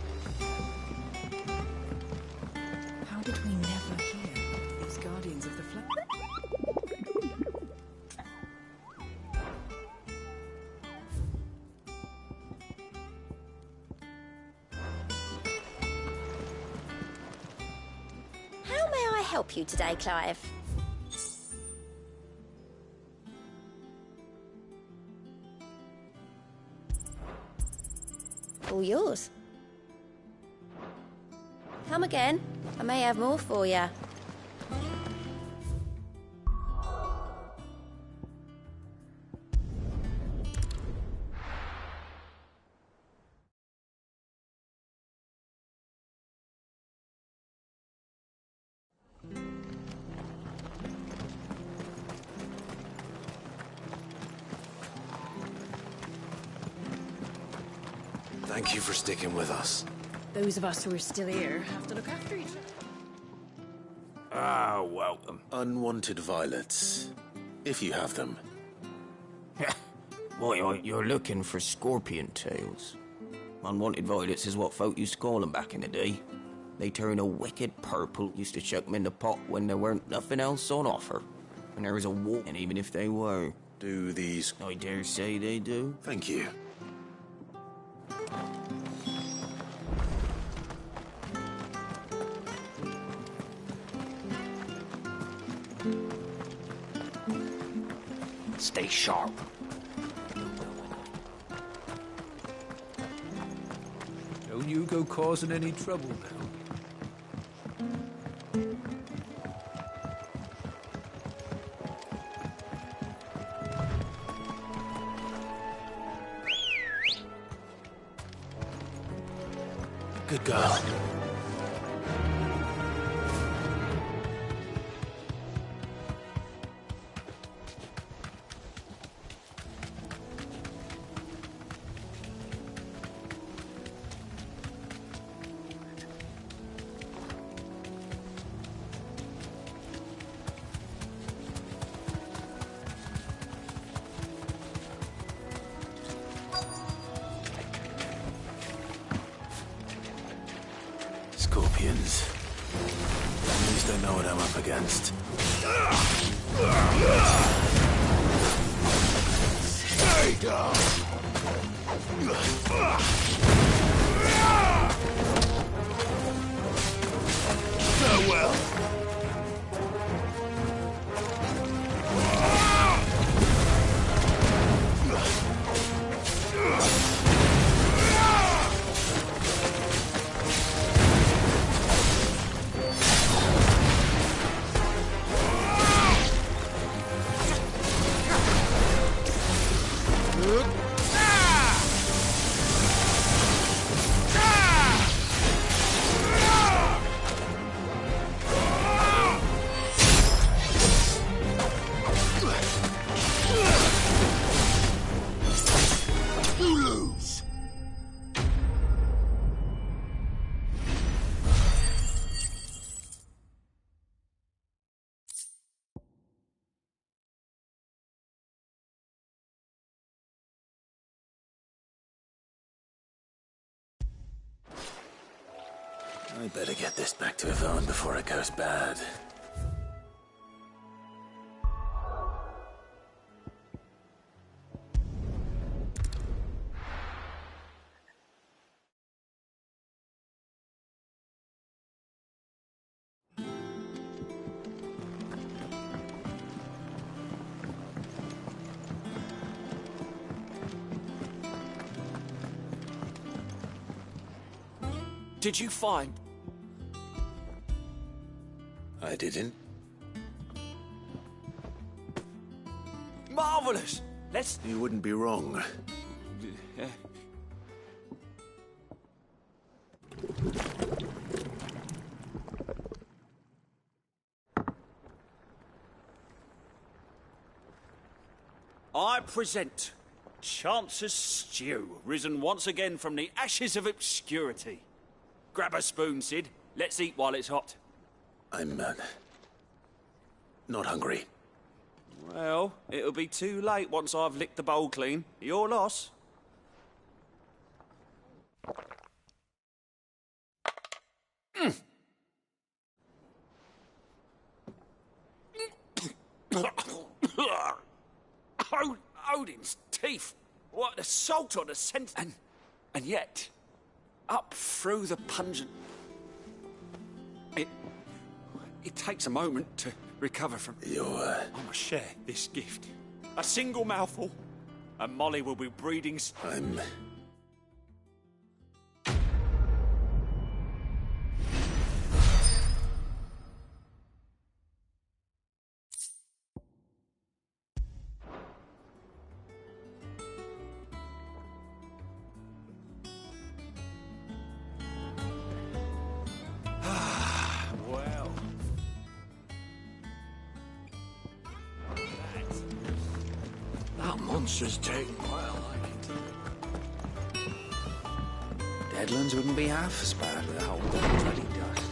How did we never hear these guardians of the flood?
How may I help you today, Clive? All yours. Come again. I may have more for you.
Thank you for sticking with us.
Those of us who are still here have to look after each other.
Ah, welcome. Unwanted violets. If you have them.
Boy, you're looking for scorpion tails. Unwanted violets is what folk used to call them back in the day. They turn a wicked purple, used to chuck them in the pot when there weren't nothing else on offer. When there was a war, and even if they were.
Do these...
I dare say they do.
Thank you.
Stay sharp.
Don't you go causing any trouble now.
Good girl. Scorpions. At least I know what I'm up against. Stay down! Farewell! I better get this back to Yvonne before it goes bad.
Did you find...
I didn't.
Marvelous! Let's...
You wouldn't be wrong.
I present Chance's Stew, risen once again from the ashes of obscurity. Grab a spoon, Sid. Let's eat while it's hot.
I'm, not hungry.
Well, it'll be too late once I've licked the bowl clean. Your loss. Odin's teeth. What the salt on the scent. And yet, up through the pungent... It takes a moment to recover from... I must share this gift. A single mouthful, and Molly will be breeding...
I'm...
That monster's taken quite a liking
Midlands wouldn't be half as bad without all the bloody dust.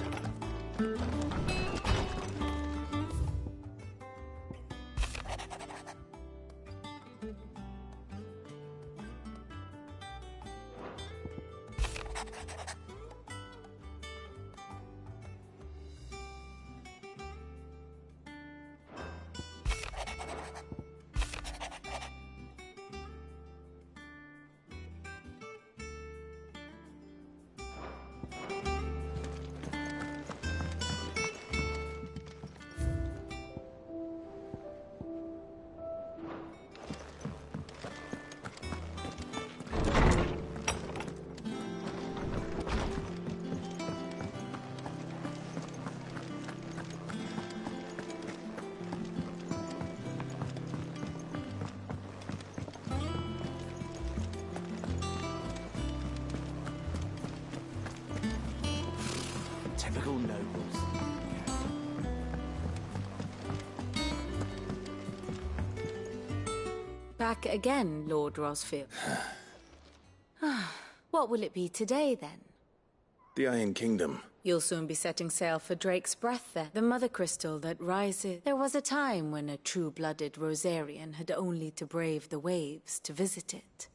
Typical nobles.
Back again, Lord Rosfield. What will it be today, then?
The Iron Kingdom.
You'll soon be setting sail for Drake's Breath there, the mother crystal that rises. There was a time when a true-blooded Rosarian had only to brave the waves to visit it.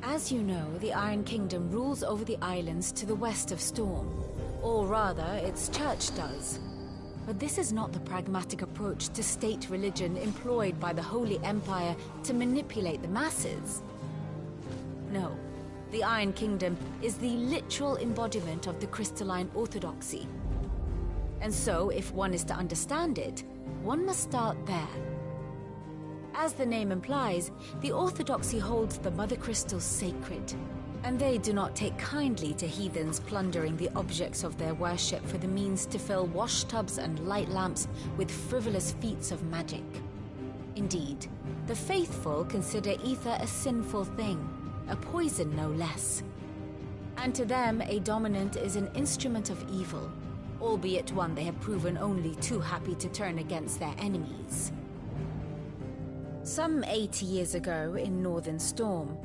As you know, the Iron Kingdom rules over the islands to the west of Storm. Or rather, its church does. But this is not the pragmatic approach to state religion employed by the Holy Empire to manipulate the masses. No, the Iron Kingdom is the literal embodiment of the crystalline orthodoxy. And so, if one is to understand it, one must start there. As the name implies, the Orthodoxy holds the Mother Crystals sacred, and they do not take kindly to heathens plundering the objects of their worship for the means to fill washtubs and light lamps with frivolous feats of magic. Indeed, the faithful consider ether a sinful thing, a poison no less. And to them, a dominant is an instrument of evil, albeit one they have proven only too happy to turn against their enemies. Some 80 years ago, in Northern Storm,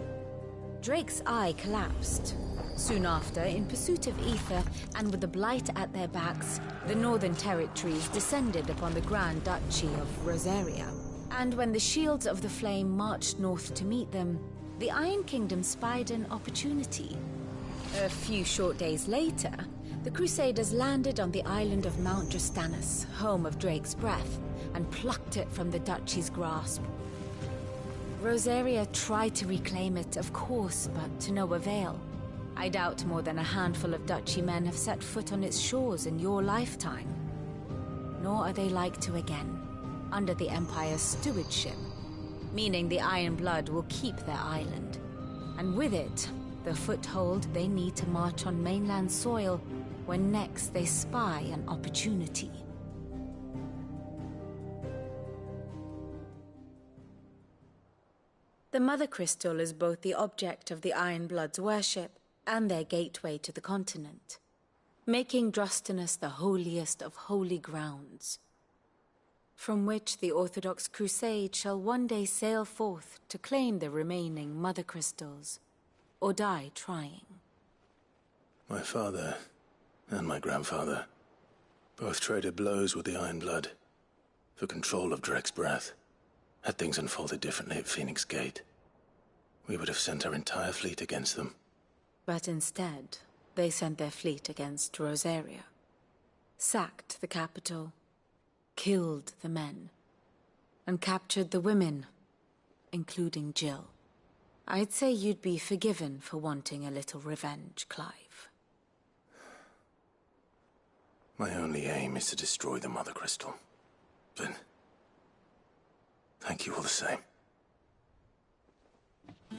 Drake's Eye collapsed. Soon after, in pursuit of ether and with the Blight at their backs, the Northern Territories descended upon the Grand Duchy of Rosaria. And when the Shields of the Flame marched north to meet them, the Iron Kingdom spied an opportunity. A few short days later, the Crusaders landed on the island of Mount Justanus, home of Drake's Breath, and plucked it from the Duchy's grasp. Rosaria tried to reclaim it, of course, but to no avail. I doubt more than a handful of Duchy men have set foot on its shores in your lifetime. Nor are they like to again, under the Empire's stewardship, meaning the Iron Blood will keep their island. And with it, the foothold they need to march on mainland soil when next they spy an opportunity. The Mother Crystal is both the object of the Iron Blood's worship and their gateway to the continent, making Drostanus the holiest of holy grounds, from which the Orthodox Crusade shall one day sail forth to claim the remaining Mother Crystals, or die trying.
My father and my grandfather both traded blows with the Iron Blood for control of Drake's Breath. Had things unfolded differently at Phoenix Gate, we would have sent our entire fleet against them.
But instead, they sent their fleet against Rosaria, sacked the capital, killed the men, and captured the women, including Jill. I'd say you'd be forgiven for wanting a little revenge, Clive.
My only aim is to destroy the Mother Crystal. But thank you all the same.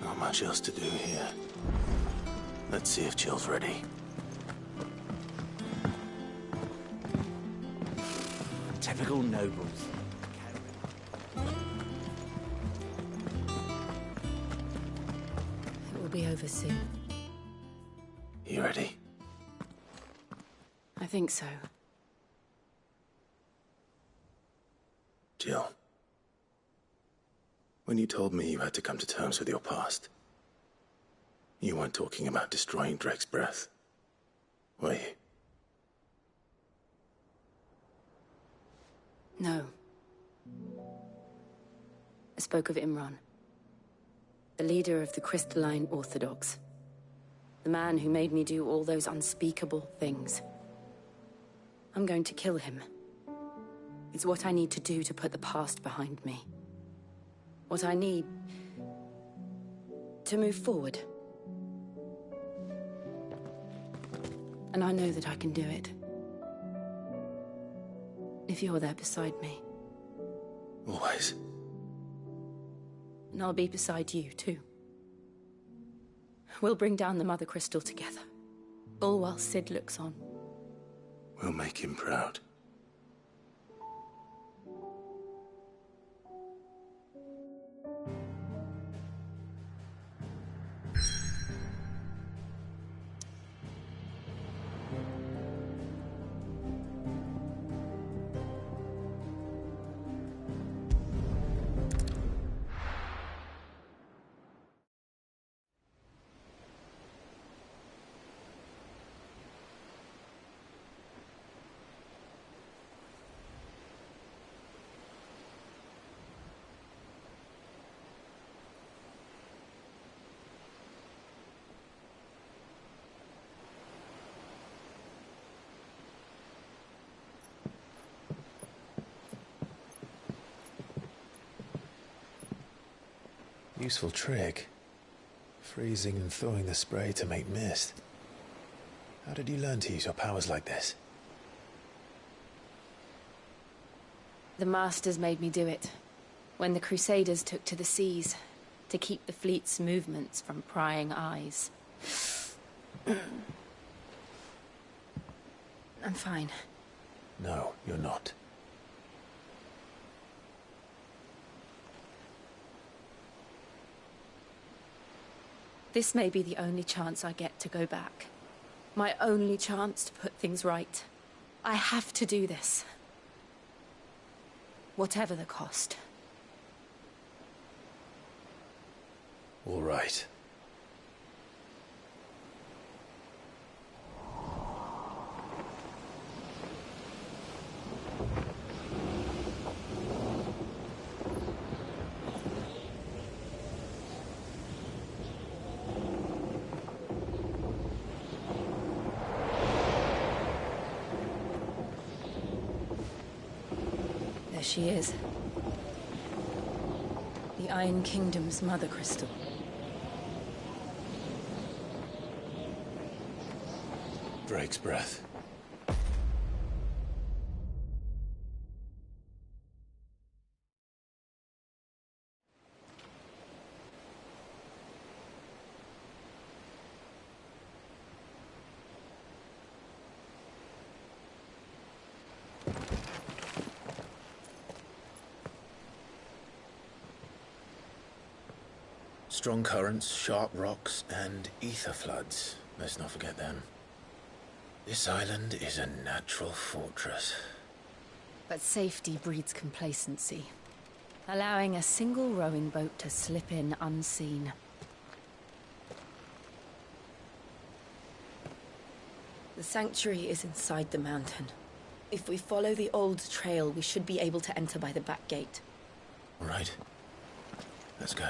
Not much else to do here. Let's see if Jill's ready.
Typical nobles.
It will be over soon.
You ready?
I think so.
Jill, When you told me you had to come to terms with your past, you weren't talking about destroying Drake's breath, were you?
No. I spoke of Imran, the leader of the Crystalline Orthodox. The man who made me do all those unspeakable things. I'm going to kill him. It's what I need to do to put the past behind me. What I need to move forward. And I know that I can do it. If you're there beside me.
Always.
And I'll be beside you, too. We'll bring down the Mother Crystal together. All while Cid looks on.
We'll make him proud. Useful trick. Freezing and thawing the spray to make mist. How did you learn to use your powers like this?
The Masters made me do it. When the Crusaders took to the seas, to keep the fleet's movements from prying eyes. I'm fine.
No, you're not.
This may be the only chance I get to go back. My only chance to put things right. I have to do this. Whatever the cost.
All right.
There she is. The Iron Kingdom's Mother Crystal.
Drake's breath. Strong currents, sharp rocks, and ether floods. Let's not forget them. This island is a natural fortress.
But safety breeds complacency, allowing a single rowing boat to slip in unseen. The sanctuary is inside the mountain. If we follow the old trail, we should be able to enter by the back gate.
All right. Let's go.